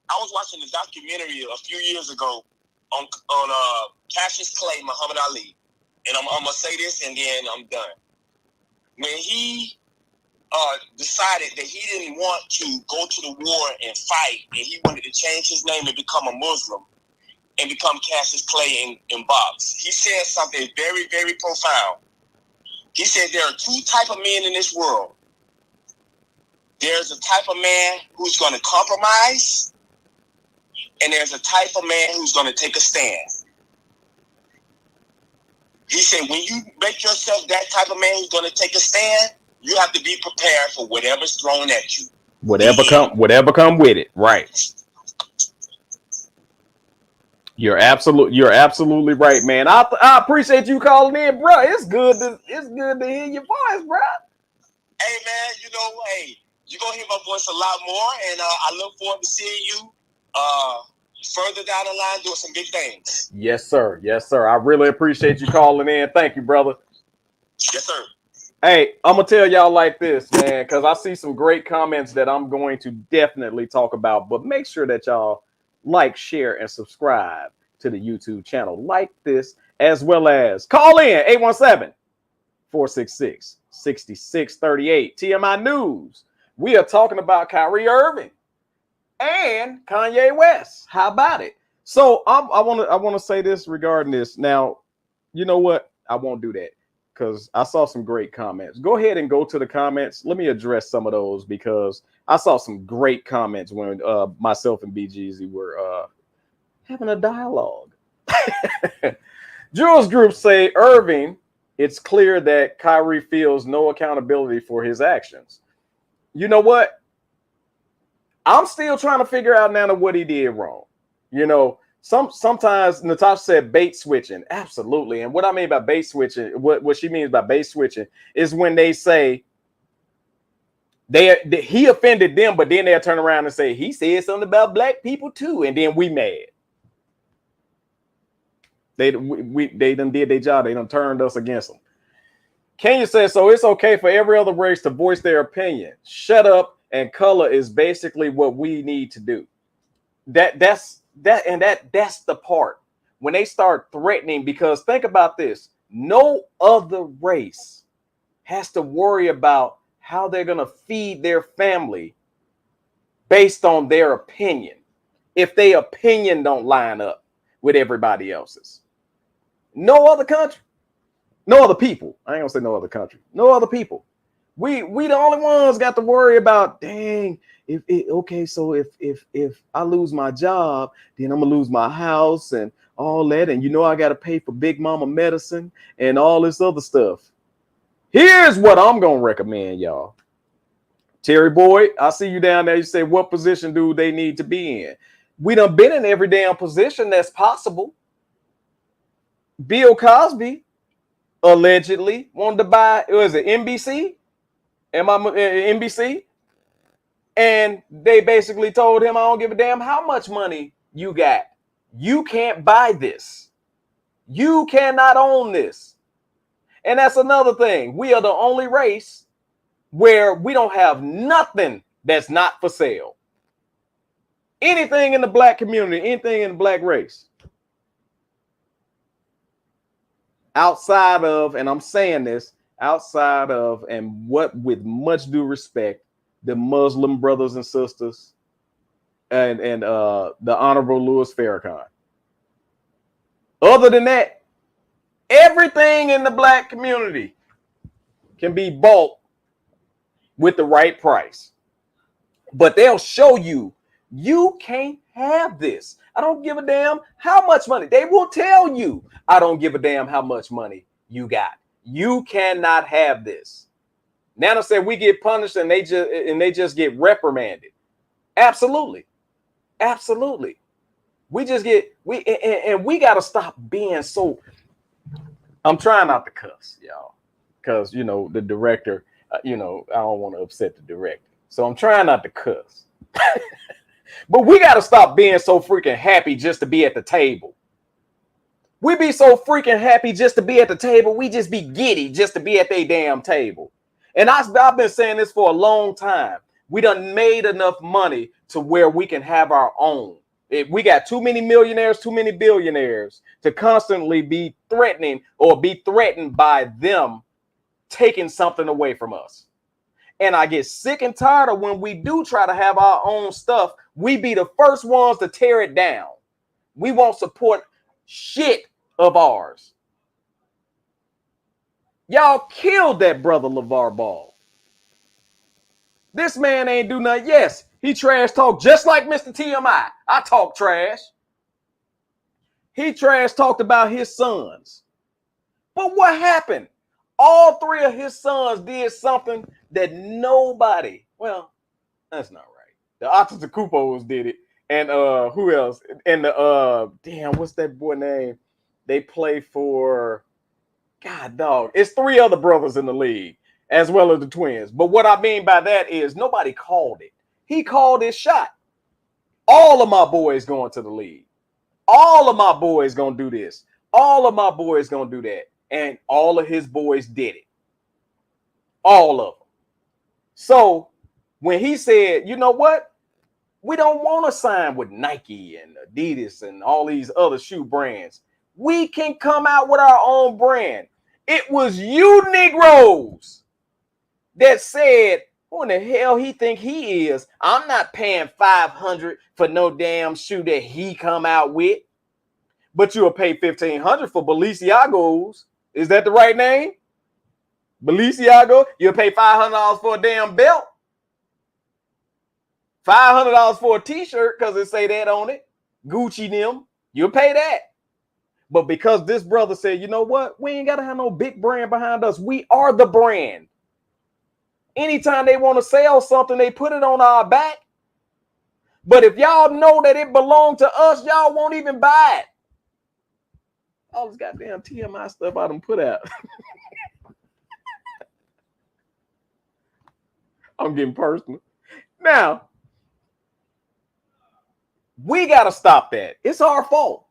I was watching a documentary a few years ago on Cassius Clay, Muhammad Ali. And I'm going to say this and then I'm done. When he decided that he didn't want to go to the war and fight, and he wanted to change his name and become a Muslim and become Cassius Clay in box, he said something very, very profound. He said there are two types of men in this world. There's a type of man who's going to compromise, and there's a type of man who's going to take a stand. He said when you make yourself that type of man who's going to take a stand, you have to be prepared for whatever's thrown at you. Whatever come with it, right? You're absolutely right, man. I appreciate you calling in, bro. It's good to hear your voice, bro. Hey, man, hey, you're gonna hear my voice a lot more, and I look forward to seeing you further down the line doing some big things. Yes, sir. Yes, sir. I really appreciate you calling in. Thank you, brother. Yes, sir. Hey, I'm gonna tell y'all like this, man, because I see some great comments that I'm going to definitely talk about. But make sure that y'all like, share, and subscribe to the YouTube channel like this, as well as call in 817-466-6638. TMI News. We are talking about Kyrie Irving and Kanye West. How about it? So I want to say this regarding this. Now, you know what? I won't do that because I saw some great comments. Go ahead and go to the comments. Let me address some of those because I saw some great comments when myself and BGZ were having a dialogue. Jules Group say, Irving, it's clear that Kyrie feels no accountability for his actions. You know what? I'm still trying to figure out now what he did wrong. Sometimes Natasha said bait switching. Absolutely. And what I mean by bait switching, what she means by bait switching is when they say he offended them, but then they'll turn around and say he said something about black people too, and then we mad. They done did their job. They done turned us against them. Kenya says, so it's okay for every other race to voice their opinion. Shut up and color is basically what we need to do. That's the part when they start threatening, because think about this. No other race has to worry about how they're going to feed their family based on their opinion. If their opinion don't line up with everybody else's. No other country, no other people. I ain't gonna say no other country, no other people. We the only ones got to worry about, dang, so if I lose my job, then I'm gonna lose my house and all that, and I got to pay for Big Mama medicine and all this other stuff. Here's what I'm gonna recommend, y'all. Terry Boyd, I see you down there. You say, what position do they need to be in? We done been in every damn position that's possible. Bill Cosby allegedly wanted to buy, NBC? NBC? And they basically told him, I don't give a damn how much money you got. You can't buy this. You cannot own this. And that's another thing. We are the only race where we don't have nothing that's not for sale. Anything in the black community, anything in the black race. Outside of, and I'm saying this, outside of, and what with much due respect, the Muslim brothers and sisters and the Honorable Louis Farrakhan. Other than that, everything in the black community can be bought with the right price. But they'll show you, you can't have this. I don't give a damn how much money. They will tell you, I don't give a damn how much money you got. You cannot have this. Nana said we get punished and they just get reprimanded. Absolutely. Absolutely. We just get, we got to stop being so, I'm trying not to cuss, y'all, because you know the director. You know, I don't want to upset the director, so I'm trying not to cuss. But we got to stop being so freaking happy just to be at the table. We be so freaking happy just to be at the table. We just be giddy just to be at their damn table. And I've been saying this for a long time. We done made enough money to where we can have our own. We got too many millionaires, too many billionaires to constantly be threatening or be threatened by them taking something away from us. And I get sick and tired of when we do try to have our own stuff, we be the first ones to tear it down. We won't support shit of ours. Y'all killed that brother LeVar Ball. This man ain't do nothing. Yes, he trash talk just like Mr. TMI. I talk trash. He trash talked about his sons. But what happened? All three of his sons did something that nobody, well, that's not right. The Antetokounmpos did it. And who else? And the damn, what's that boy name? They play for God dog. It's three other brothers in the league, as well as the twins. But what I mean by that is nobody called it. He called his shot. All of my boys going to the league. All of my boys gonna do this. All of my boys gonna do that. And all of his boys did it. All of them. So when he said, you know what? We don't want to sign with Nike and Adidas and all these other shoe brands. We can come out with our own brand. It was you Negroes that said, who in the hell he think he is? I'm not paying $500 for no damn shoe that he come out with. But you'll pay $1,500 for Balenciagos. Is that the right name? Balenciago? You'll pay $500 for a damn belt. $500 for a t-shirt because it say that on it. Gucci them. You'll pay that. But because this brother said, you know what? We ain't got to have no big brand behind us. We are the brand. Anytime they want to sell something, they put it on our back. But if y'all know that it belonged to us, y'all won't even buy it. All this goddamn TMI stuff I done put out. I'm getting personal. Now, we got to stop that. It's our fault.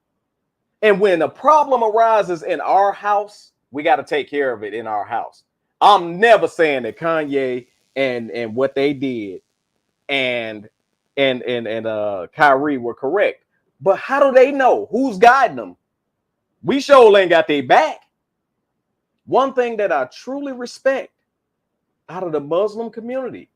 And when a problem arises in our house, we got to take care of it in our house. I'm never saying that Kanye and what they did and Kyrie were correct. But how do they know? Who's guiding them? We sure ain't got their back. One thing that I truly respect out of the Muslim community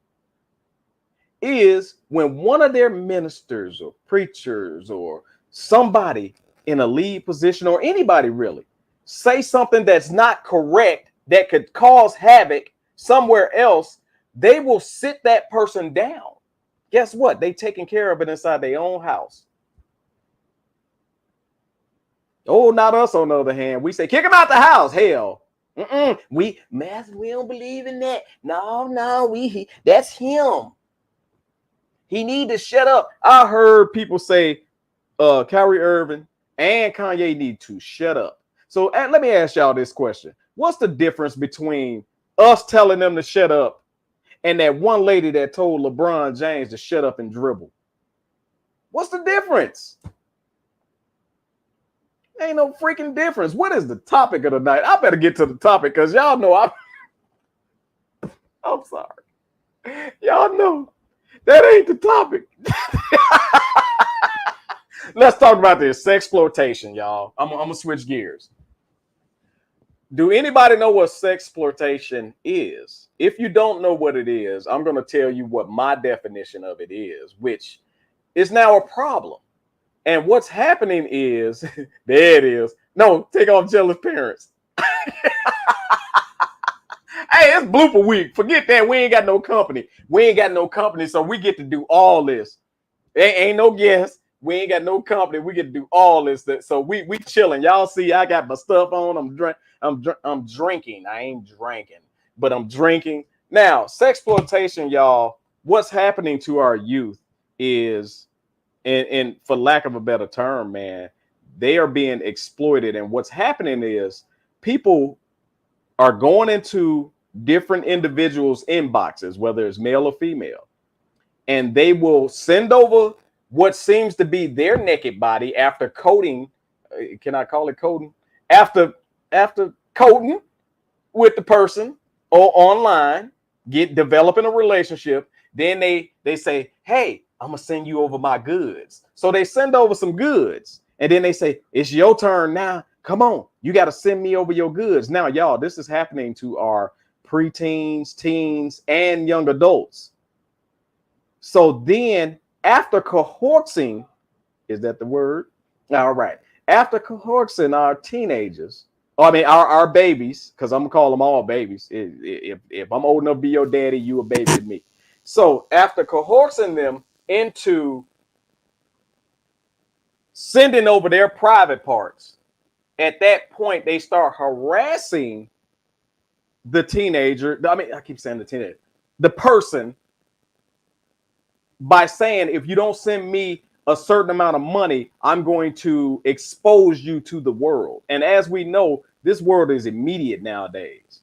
is when one of their ministers or preachers or somebody in a lead position or anybody really say something that's not correct that could cause havoc somewhere else, they will sit that person down. Guess what? They taking care of it inside their own house. Oh, not us on the other hand. We say, kick him out the house. Hell. We don't believe in that. No, that's him. He need to shut up. I heard people say Kyrie Irving and Kanye need to shut up. So let me ask y'all this question. What's the difference between us telling them to shut up and that one lady that told LeBron James to shut up and dribble? What's the difference? Ain't no freaking difference. What is the topic of the night? I better get to the topic because y'all know I'm sorry. Y'all know that ain't the topic. Let's talk about this sexploitation, y'all. I'm gonna switch gears. Do anybody know what sexploitation is? If you don't know what it is, I'm gonna tell you what my definition of it is, which is now a problem. And what's happening is, there it is. No, take off jealous parents. Hey, it's blooper week. Forget that. We ain't got no company. So we get to do all this. There ain't no guests. We ain't got no company. We get to do all this. So we chilling. Y'all see, I got my stuff on. I'm drinking. I ain't drinking, but I'm drinking. Now, sexploitation, y'all, what's happening to our youth is, and for lack of a better term, man, they are being exploited. And what's happening is people are going into different individuals' inboxes, whether it's male or female, and they will send over what seems to be their naked body after coding. Can I call it coding? After coding with the person or online, developing a relationship, then they say, hey, I'm gonna send you over my goods. So they send over some goods, and then they say, it's your turn now. Come on, you got to send me over your goods. Now, y'all, this is happening to our preteens, teens, and young adults. So then after cohorting, is that the word? All right. After cohorting our teenagers, our babies, because I'm gonna call them all babies. If I'm old enough to be your daddy, you a baby to me. So after cohorting them into sending over their private parts, at that point they start harassing the teenager. I keep saying the teenager, the person, by saying, if you don't send me a certain amount of money, I'm going to expose you to the world. And as we know, this world is immediate nowadays.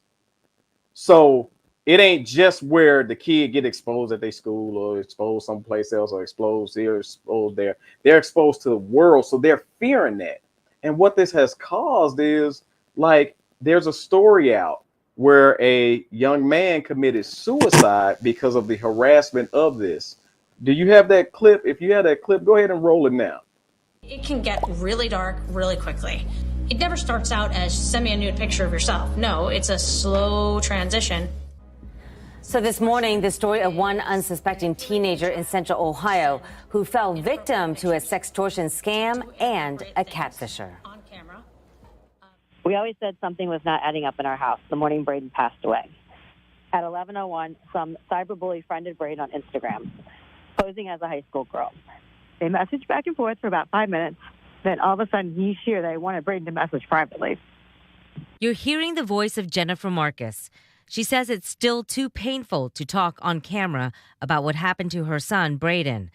So it ain't just where the kid get exposed at their school or exposed someplace else or exposed here, exposed there. They're exposed to the world. So they're fearing that. And what this has caused is, like, there's a story out where a young man committed suicide because of the harassment of this. Do you have that clip? If you have that clip, go ahead and roll it now. It can get really dark really quickly. It never starts out as send me a nude picture of yourself. No, it's a slow transition. So this morning, the story of one unsuspecting teenager in Central Ohio who fell victim to a sextortion scam and a catfisher. On camera. We always said something was not adding up in our house the morning Braden passed away. At 11:01, some cyberbully friended Braden on Instagram, posing as a high school girl. They messaged back and forth for about 5 minutes. Then all of a sudden, he's here. They wanted Braden to message privately. You're hearing the voice of Jennifer Marcus. She says it's still too painful to talk on camera about what happened to her son, Braden.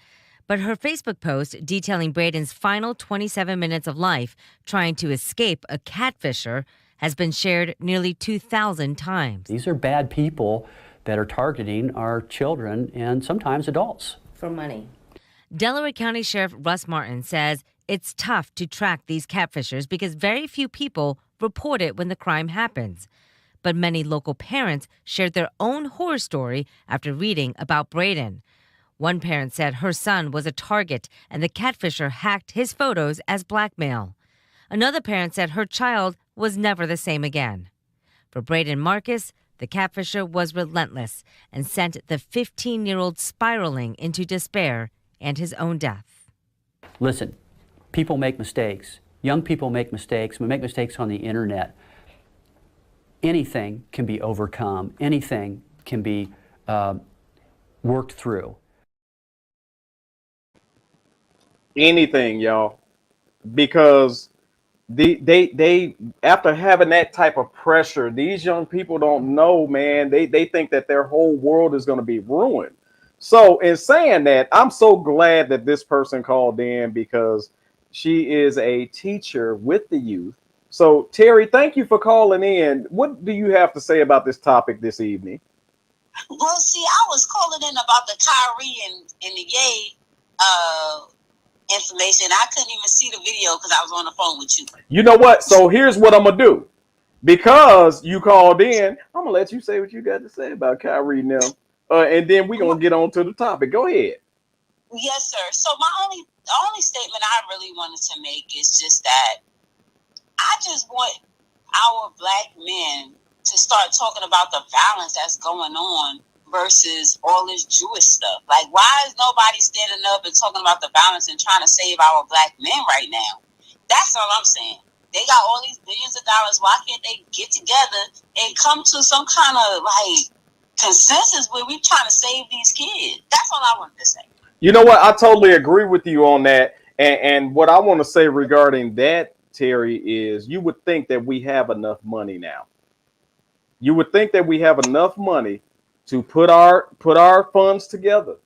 But her Facebook post detailing Braden's final 27 minutes of life trying to escape a catfisher has been shared nearly 2,000 times. These are bad people that are targeting our children and sometimes adults. For money. Delaware County Sheriff Russ Martin says it's tough to track these catfishers because very few people report it when the crime happens. But many local parents shared their own horror story after reading about Braden. One parent said her son was a target and the catfisher hacked his photos as blackmail. Another parent said her child was never the same again. For Braden Marcus, the catfisher was relentless and sent the 15-year-old spiraling into despair and his own death. Listen, people make mistakes. Young people make mistakes. We make mistakes on the internet. Anything can be overcome. Anything can be worked through. Anything, y'all, because they after having that type of pressure, these young people don't know, man. They think that their whole world is going to be ruined. So in saying that, I'm so glad that this person called in because she is a teacher with the youth. So, Terry, thank you for calling in. What do you have to say about this topic this evening? Well, see, I was calling in about the Kyrie and the Ye information. I couldn't even see the video because I was on the phone with you. You know what? So here's what I'm going to do. Because you called in, I'm going to let you say what you got to say about Kyrie now. And then we're going to get on to the topic. Go ahead. Yes, sir. So the only statement I really wanted to make is just that I just want our black men to start talking about the violence that's going on versus all this Jewish stuff. Like, why is nobody standing up and talking about the violence and trying to save our black men right now? That's all I'm saying. They got all these billions of dollars. Why can't they get together and come to some kind of consensus where we're trying to save these kids? That's all I wanted to say. You know what? I totally agree with you on that. And what I want to say regarding that, Terry, is you would think that we have enough money now. You would think that we have enough money to put our funds together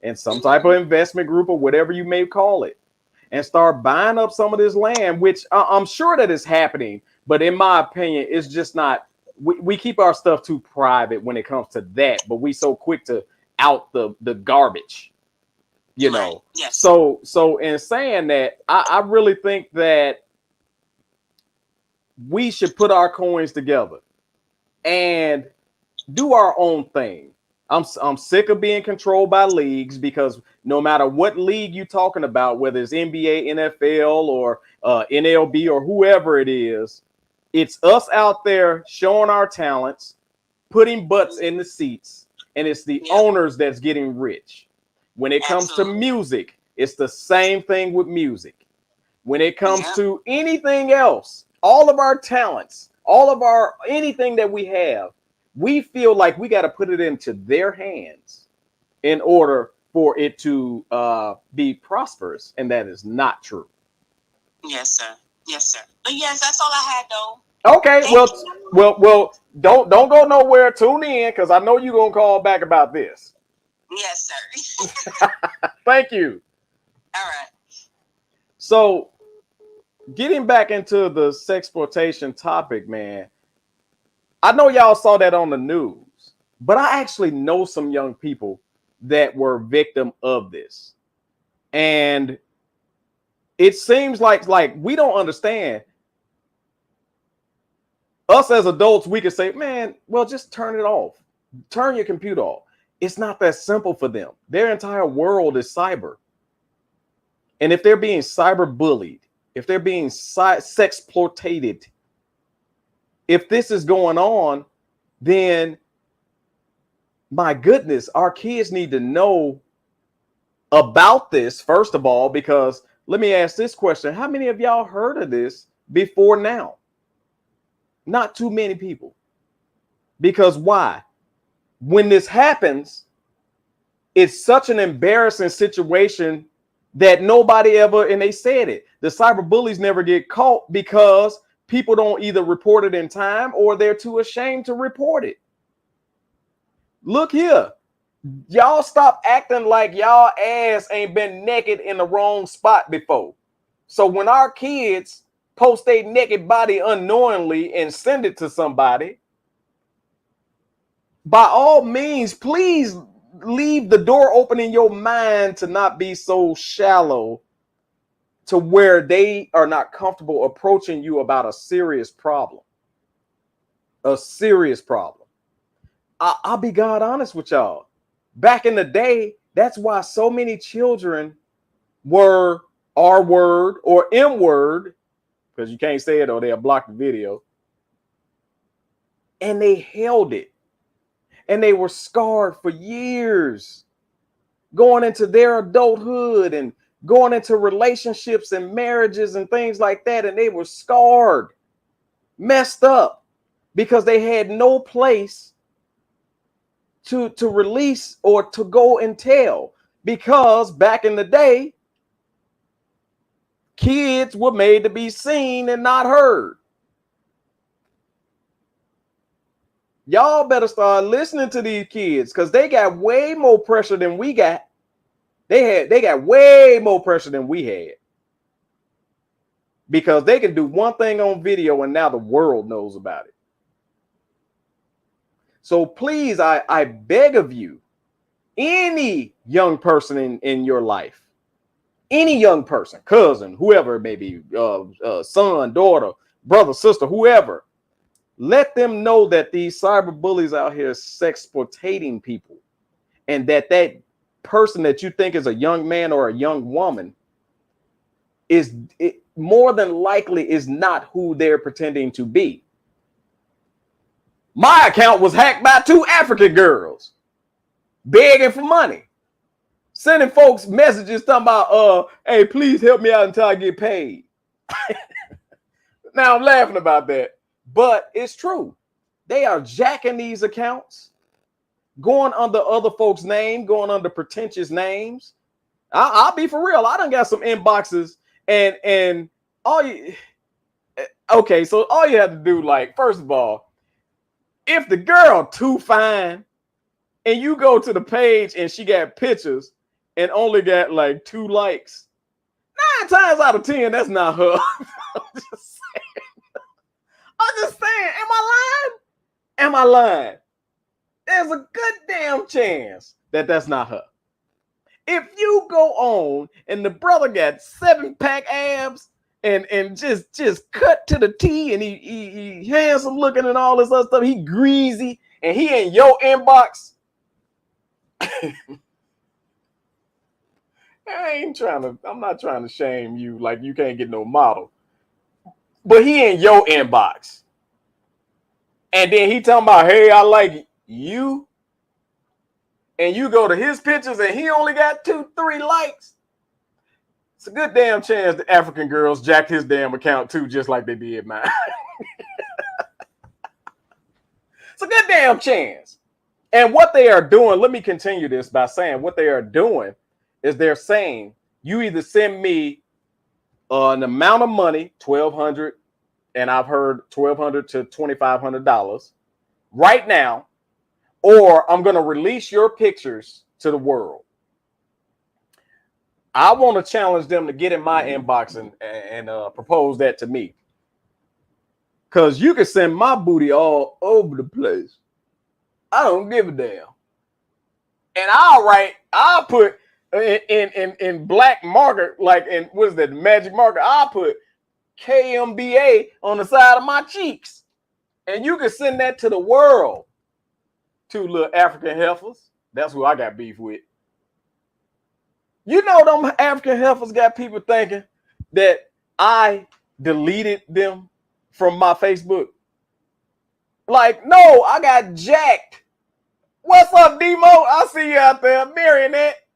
in some type of investment group or whatever you may call it, and start buying up some of this land, which I'm sure that is happening. But in my opinion, it's just not we keep our stuff too private when it comes to that, but we so quick to out the garbage, you know. Yes. So in saying that, I really think that we should put our coins together and do our own thing. I'm sick of being controlled by leagues, because no matter what league you're talking about, whether it's NBA, NFL, or NLB, or whoever it is, it's us out there showing our talents, putting butts in the seats, and it's the owners that's getting rich. When it comes to music, it's the same thing with music. When it comes to anything else, all of our talents, all of our anything that we have, we feel like we got to put it into their hands in order for it to be prosperous, and that is not true. Yes, sir. Yes, sir. But yes, that's all I had, though. Okay, well, don't go nowhere. Tune in, because I know you're gonna call back about this. Yes, sir. Thank you. All right. So, getting back into the sexploitation topic, man, I know y'all saw that on the news, but I actually know some young people that were victim of this. And it seems like we don't understand. Us as adults, we could say, man, well, just turn it off. Turn your computer off. It's not that simple for them. Their entire world is cyber. And if they're being cyber bullied, if they're being sexploited, if this is going on, then my goodness, our kids need to know about this, first of all, because let me ask this question. How many of y'all heard of this before now? Not too many people. Because why? When this happens, it's such an embarrassing situation that nobody ever, and they said it, the cyber bullies never get caught because people don't either report it in time or they're too ashamed to report it. Look here. Y'all stop acting like y'all ass ain't been naked in the wrong spot before. So when our kids post their naked body unknowingly and send it to somebody, by all means, please leave the door open in your mind to not be so shallow to where they are not comfortable approaching you about a serious problem. A serious problem. I'll be God honest with y'all. Back in the day, that's why so many children were R-word or M-word, because you can't say it or they'll block the video. And they held it. And they were scarred for years, going into their adulthood and going into relationships and marriages and things like that. And they were scarred, messed up, because they had no place to release or to go and tell. Because back in the day, kids were made to be seen and not heard. Y'all better start listening to these kids, because they got way more pressure than we got. They got way more pressure than we had, because they can do one thing on video and now the world knows about it. So please, I beg of you, any young person in your life, any young person, cousin, whoever it may be, son, daughter, brother, sister, whoever, let them know that these cyber bullies out here sexploiting people, and that person that you think is a young man or a young woman is more than likely is not who they're pretending to be. My account was hacked by 2 African girls begging for money, sending folks messages talking about, hey, please help me out until I get paid. Now I'm laughing about that, but it's true. They are jacking these accounts, going under other folks' name, going under pretentious names. I'll be for real. I done got some inboxes and all you. Okay, so all you have to do, like, first of all, if the girl too fine and you go to the page and she got pictures and only got like 2 likes, 9 times out of 10, that's not her. I'm just saying. Am I lying? Am I lying? There's a good damn chance that that's not her. If you go on and the brother got 7-pack abs and just cut to the T, and he handsome looking and all this other stuff, he greasy, and he in your inbox. I'm not trying to shame you like you can't get no model. But he in your inbox. And then he talking about, hey, I like you. And you go to his pictures and he only got 2-3 likes. It's a good damn chance the African girls jacked his damn account too, just like they did mine. It's a good damn chance. And what they are doing, let me continue this by saying what they are doing is they're saying you either send me an amount of money, $1,200, and I've heard $1,200 to $2,500 right now, or I'm going to release your pictures to the world. I want to challenge them to get in my inbox and propose that to me. Because you can send my booty all over the place. I don't give a damn. And I'll put in black marker, like in, what is that, magic marker, I'll put KMBA on the side of my cheeks. And you can send that to the world. 2 little African heifers. That's who I got beef with. You know them African heifers got people thinking that I deleted them from my Facebook. Like, no, I got jacked. What's up, Demo? I see you out there, Marionette.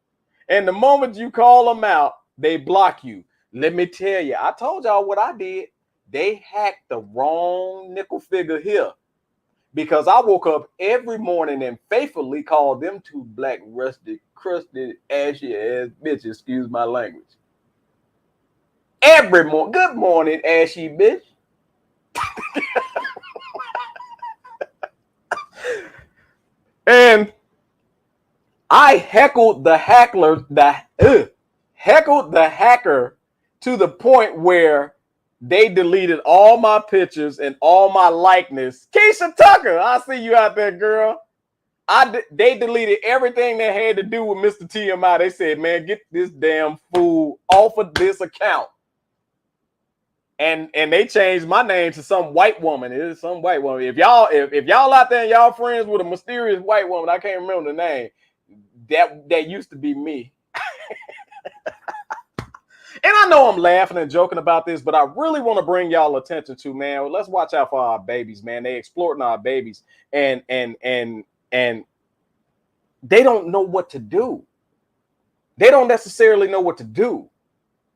And the moment you call them out, they block you. Let me tell you, I told y'all what I did. They hacked the wrong nickel figure here. Because I woke up every morning and faithfully called them 2 black, rusted, crusted, ashy ass bitches, excuse my language. Every morning. Good morning, ashy bitch. And I heckled the hacker, to the point where they deleted all my pictures and all my likeness. Keisha Tucker, I see you out there, girl. They deleted everything that had to do with Mr. TMI. They said, man, get this damn fool off of this account. And they changed my name to some white woman. It is some white woman. If y'all out there and y'all friends with a mysterious white woman, I can't remember the name. That used to be me. And I know I'm laughing and joking about this, but I really want to bring y'all attention to, man, let's watch out for our babies, man. They exploiting our babies, and they don't know what to do. They don't necessarily know what to do.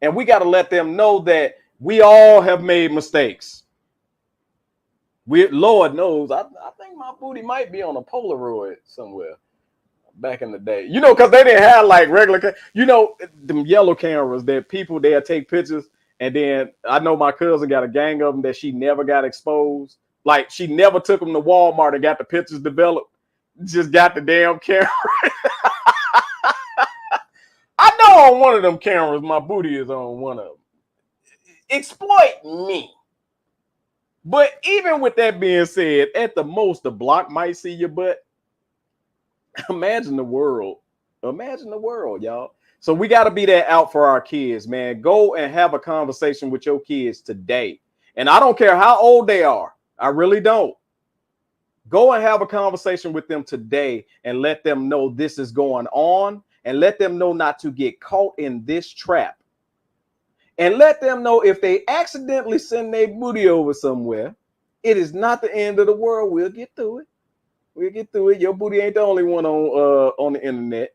And we got to let them know that we all have made mistakes. Lord knows, I think my booty might be on a Polaroid somewhere. Back in the day, you know, because they didn't have like regular, you know, them yellow cameras that people, they'll take pictures. And then I know my cousin got a gang of them that she never got exposed. Like she never took them to Walmart and got the pictures developed. Just got the damn camera. I know on one of them cameras, my booty is on one of them. Exploit me. But even with that being said, at the most, the block might see your butt. Imagine the world, y'all. So we got to be that out for our kids, man. Go and have a conversation with your kids today. And I don't care how old they are. I really don't. Go and have a conversation with them today and let them know this is going on, and let them know not to get caught in this trap. And let them know if they accidentally send their booty over somewhere, it is not the end of the world. We'll get through it. We'll get through it. Your booty ain't the only one on the internet.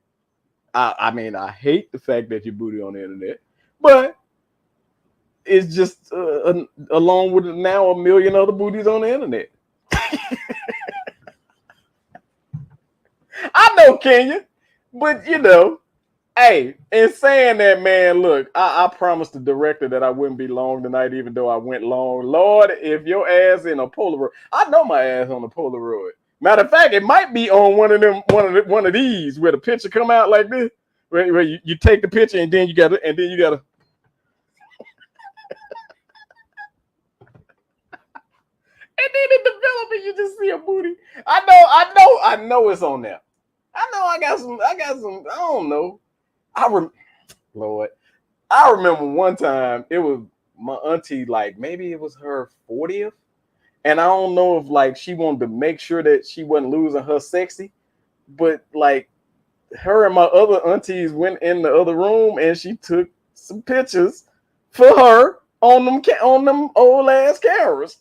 I mean, I hate the fact that your booty on the internet, but it's just along with now 1 million other booties on the internet. I know, Kenya, but you know, hey, in saying that, man, look, I promised the director that I wouldn't be long tonight, even though I went long. Lord, if your ass in a Polaroid, I know my ass on a Polaroid. Matter of fact, it might be on one of these where the picture come out like this, where you take the picture and then you gotta. And then it develop and you just see a booty. I know it's on there. I got some, I don't know. Lord. I remember one time it was my auntie, like maybe it was her 40th. And I don't know if like she wanted to make sure that she wasn't losing her sexy, but like her and my other aunties went in the other room and she took some pictures for her on them old ass cameras.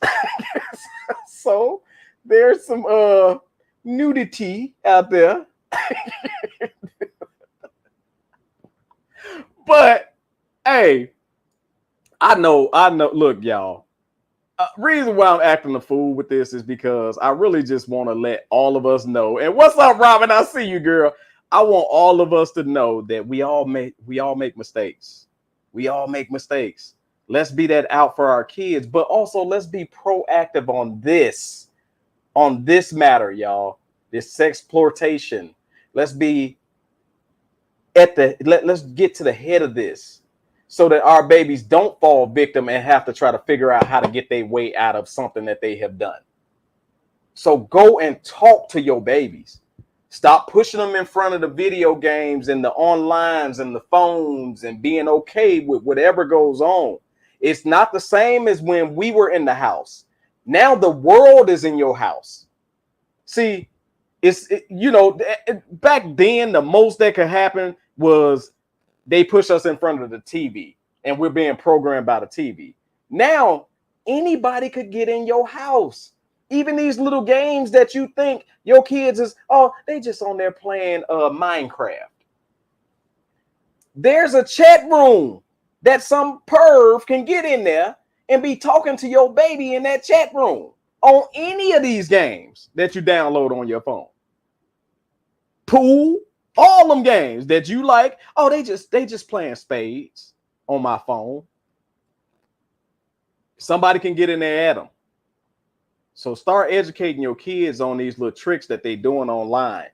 So there's some nudity out there. But hey, I know. Look, y'all. Reason why I'm acting a fool with this is because I really just want to let all of us know. And what's up, Robin? I see you, girl. I want all of us to know that we all make mistakes. We all make mistakes. Let's be that out for our kids, but also let's be proactive on this matter, y'all. This sexploitation. Let's be let's get to the head of this so that our babies don't fall victim and have to try to figure out how to get their way out of something that they have done. So go and talk to your babies. Stop pushing them in front of the video games and the onlines and the phones and being okay with whatever goes on. It's not the same as when we were in the house. Now the world is in your house. See, back then, the most that could happen was they push us in front of the TV and we're being programmed by the TV. Now, anybody could get in your house. Even these little games that you think your kids they just on there playing Minecraft. There's a chat room that some perv can get in there and be talking to your baby in that chat room on any of these games that you download on your phone. Pool, all them games that you like. Oh, they just playing spades on my phone. Somebody can get in there at them. So start educating your kids on these little tricks that they're doing online,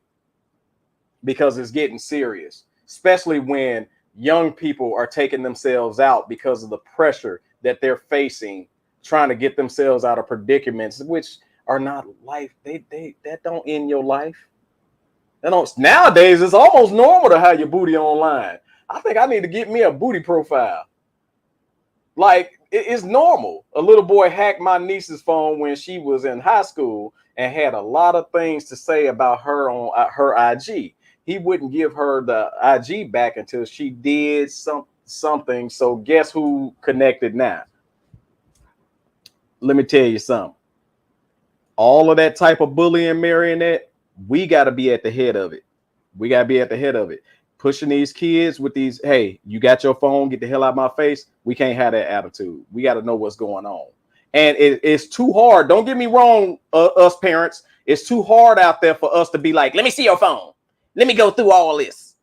because it's getting serious, especially when young people are taking themselves out because of the pressure that they're facing, trying to get themselves out of predicaments, which are not life. That don't end your life. Nowadays, it's almost normal to have your booty online. I think I need to get me a booty profile. Like, it's normal. A little boy hacked my niece's phone when she was in high school and had a lot of things to say about her on her IG. He wouldn't give her the IG back until she did something. So guess who connected now? Let me tell you something. All of that type of bullying, marionette, we got to be at the head of it. We got to be at the head of it. Pushing these kids with these, hey, you got your phone, get the hell out of my face. We can't have that attitude. We got to know what's going on. And it's too hard. Don't get me wrong, us parents. It's too hard out there for us to be like, let me see your phone. Let me go through all this.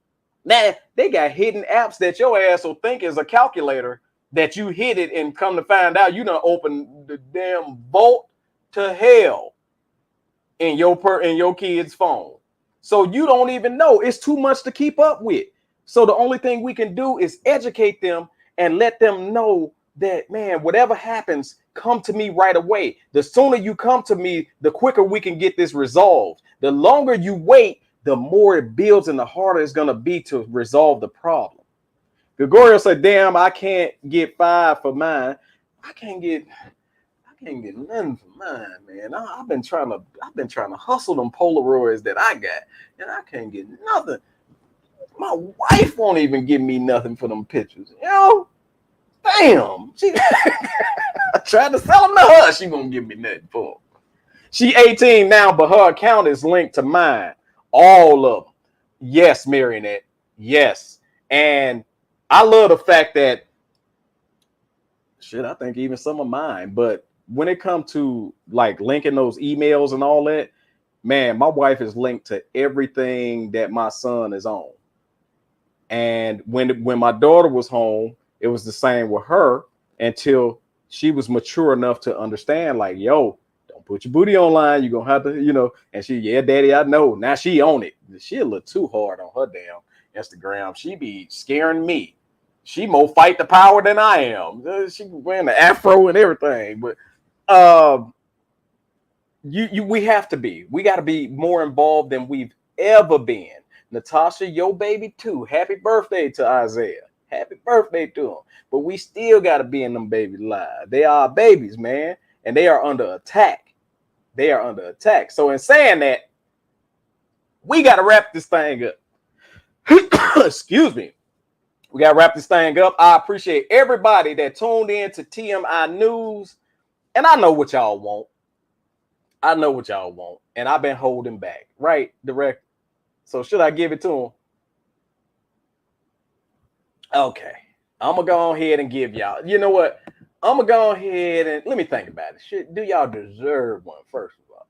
Man, they got hidden apps that your ass will think is a calculator, that you hit it and come to find out you done opened the damn vault to hell in your kid's phone. So you don't even know. It's too much to keep up with. So the only thing we can do is educate them and let them know that, man, whatever happens, come to me right away. The sooner you come to me, the quicker we can get this resolved. The longer you wait, the more it builds and the harder it's going to be to resolve the problem. Gregorio said, damn, I can't get 5 for mine. I can't get nothing for mine, man. I've been trying to hustle them Polaroids that I got, and I can't get nothing. My wife won't even give me nothing for them pictures. You know, damn. I tried to sell them to her. She won't give me nothing for them. She 18 now, but her account is linked to mine. All of them. Yes, Marionette. Yes. And I love the fact that, I think even some of mine, but when it comes to like linking those emails and all that, man, my wife is linked to everything that my son is on. And when my daughter was home, it was the same with her until she was mature enough to understand, like, yo, don't put your booty online. You're going to have to, and she, yeah, daddy, I know. Now she on it. She a little too hard on her damn Instagram. She be scaring me. She more fight the power than I am. She wearing the afro and everything. But We have to be. We got to be more involved than we've ever been. Natasha, your baby too. Happy birthday to Isaiah. Happy birthday to him. But we still got to be in them baby lives. They are babies, man, and they are under attack. They are under attack. So in saying that, we got to wrap this thing up. Excuse me. We got to wrap this thing up. I appreciate everybody that tuned in to TMI News. And I know what y'all want. I know what y'all want. And I've been holding back. Right, direct. So should I give it to them? Okay. I'm going to go ahead and give y'all. You know what? I'm going to go ahead and let me think about it. Do y'all deserve one, first of all?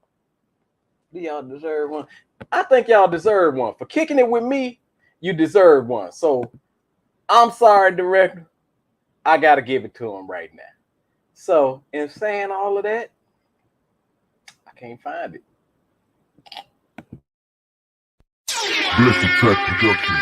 Do y'all deserve one? I think y'all deserve one. For kicking it with me, you deserve one. So I'm sorry, director. I got to give it to him right now. So in saying all of that, I can't find it. Blessed Track Production.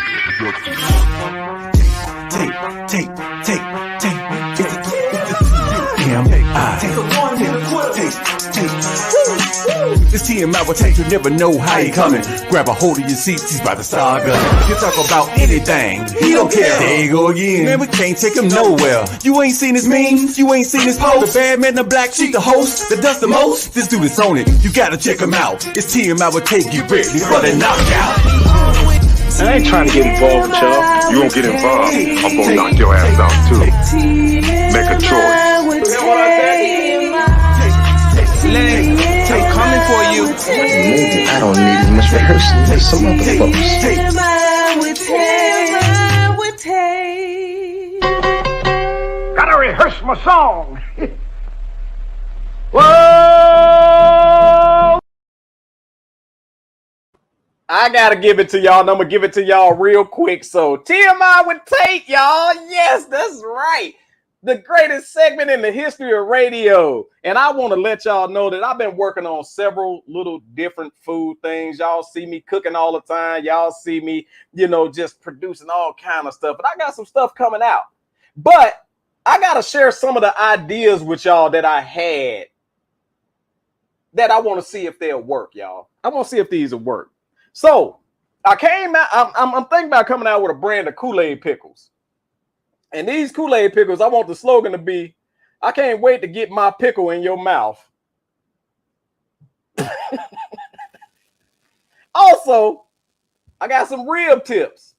This TMI will take, you never know how he coming. Grab a hold of your seats, he's about to start gunning. You talk about anything, he don't care. There you go again. Man, we can't take him nowhere. You ain't seen his memes, you ain't seen his post. The bad man, the black sheep, the host that does the most. This dude is on it, you gotta check him out. It's TMI will take you ready for the knockout. I ain't trying to get involved with y'all. You won't get involved, I'm gonna knock your ass out too. Make a choice. Tate coming for you. Maybe I don't need as much rehearsal as some other folks. Gotta rehearse my song. Whoa! I gotta give it to y'all, and I'm gonna give it to y'all real quick. So TMI with Tate, y'all. Yes, that's right. The greatest segment in the history of radio. And I want to let y'all know that I've been working on several little different food things. Y'all see me cooking all the time. Y'all see me, just producing all kind of stuff. But I got some stuff coming out. But I got to share some of the ideas with y'all that I had that I want to see if they'll work, y'all. I want to see if these will work. So I came out, I'm thinking about coming out with a brand of Kool-Aid pickles. And these Kool-Aid pickles, I want the slogan to be, I can't wait to get my pickle in your mouth. Also, I got some rib tips.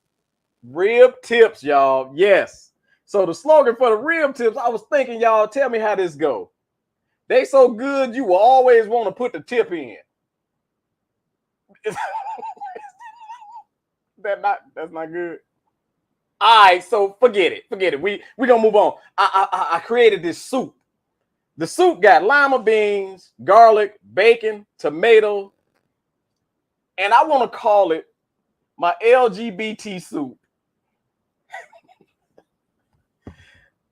Rib tips, y'all. Yes. So the slogan for the rib tips, I was thinking, y'all, tell me how this go. They so good, you will always want to put the tip in. That's not good. All right, so forget it. We gonna move on. I created this soup. The soup got lima beans, garlic, bacon, tomato, and I want to call it my LGBT soup.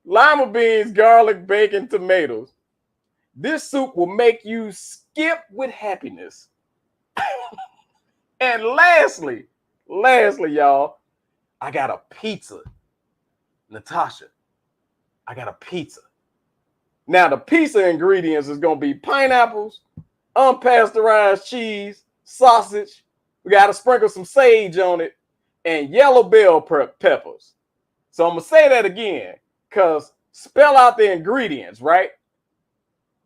Lima beans, garlic, bacon, tomatoes. This soup will make you skip with happiness. And lastly, y'all, I got a pizza. Natasha, I got a pizza. Now, the pizza ingredients is going to be pineapples, unpasteurized cheese, sausage. We got to sprinkle some sage on it, and yellow bell peppers. So I'm going to say that again, because spell out the ingredients, right?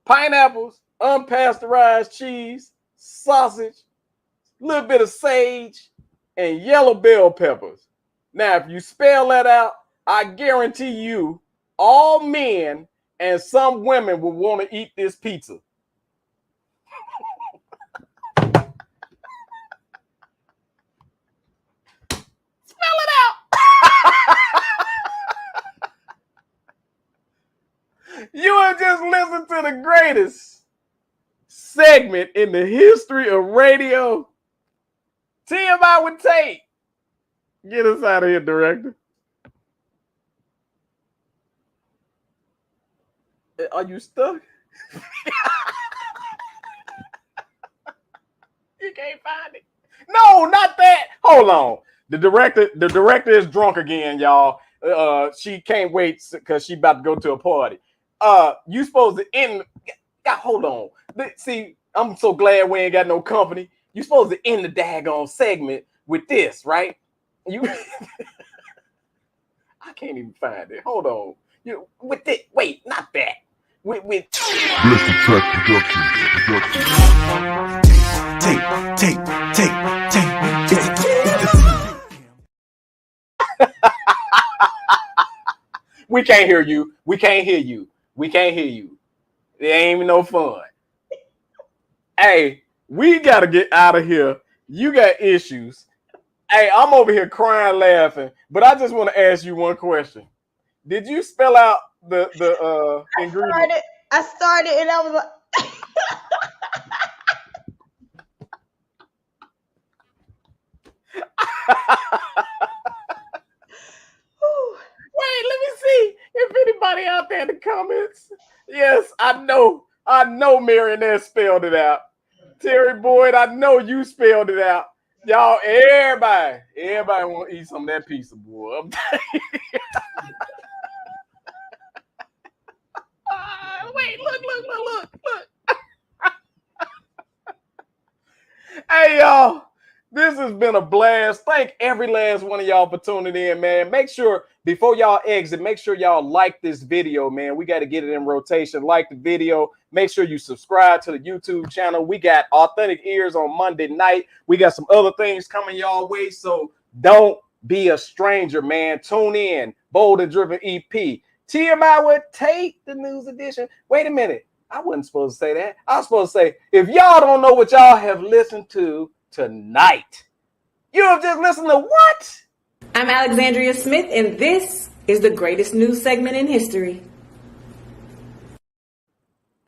Pineapples, unpasteurized cheese, sausage, a little bit of sage, and yellow bell peppers. Now, if you spell that out, I guarantee you all men and some women will want to eat this pizza. Spell it out. You have just listened to the greatest segment in the history of radio. TMI with Tate. Get us out of here, director. Are you stuck? You can't find it. No, not that. Hold on. The director is drunk again, y'all. She can't wait because she about to go to a party. You supposed to end. Hold on. See, I'm so glad we ain't got no company. You supposed to end the daggone segment with this, right? You, I can't even find it. Hold on. You with it? Wait, not that. With Bless the track production. We can't hear you. We can't hear you. We can't hear you. It ain't even no fun. Hey, we gotta get out of here. You got issues. Hey, I'm over here crying, laughing, but I just want to ask you one question. Did you spell out the ingredient? I started and I was like, Wait, let me see if anybody out there in the comments. Yes, I know Marionette spelled it out. Terry Boyd, I know you spelled it out. Y'all, everybody want to eat some of that pizza, boy. I'm telling you. Wait, look. Hey, y'all, this has been a blast. Thank every last one of y'all for tuning in, man. Make sure, before y'all exit, make sure y'all like this video, man. We got to get it in rotation. Like the video. Make sure you subscribe to the YouTube channel. We got Authentic Ears on Monday night. We got some other things coming y'all way, so don't be a stranger, man. Tune in. Bold and Driven EP. TMI with Tate, the news edition. Wait a minute. I wasn't supposed to say that. I was supposed to say, if y'all don't know what y'all have listened to tonight, you have just listened to what? I'm Alexandria Smith, and this is the greatest news segment in history.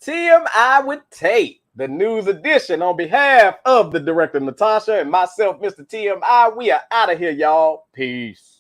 TMI with Tate, the news edition. On behalf of the director, Natasha, and myself, Mr. TMI, we are out of here, y'all. Peace.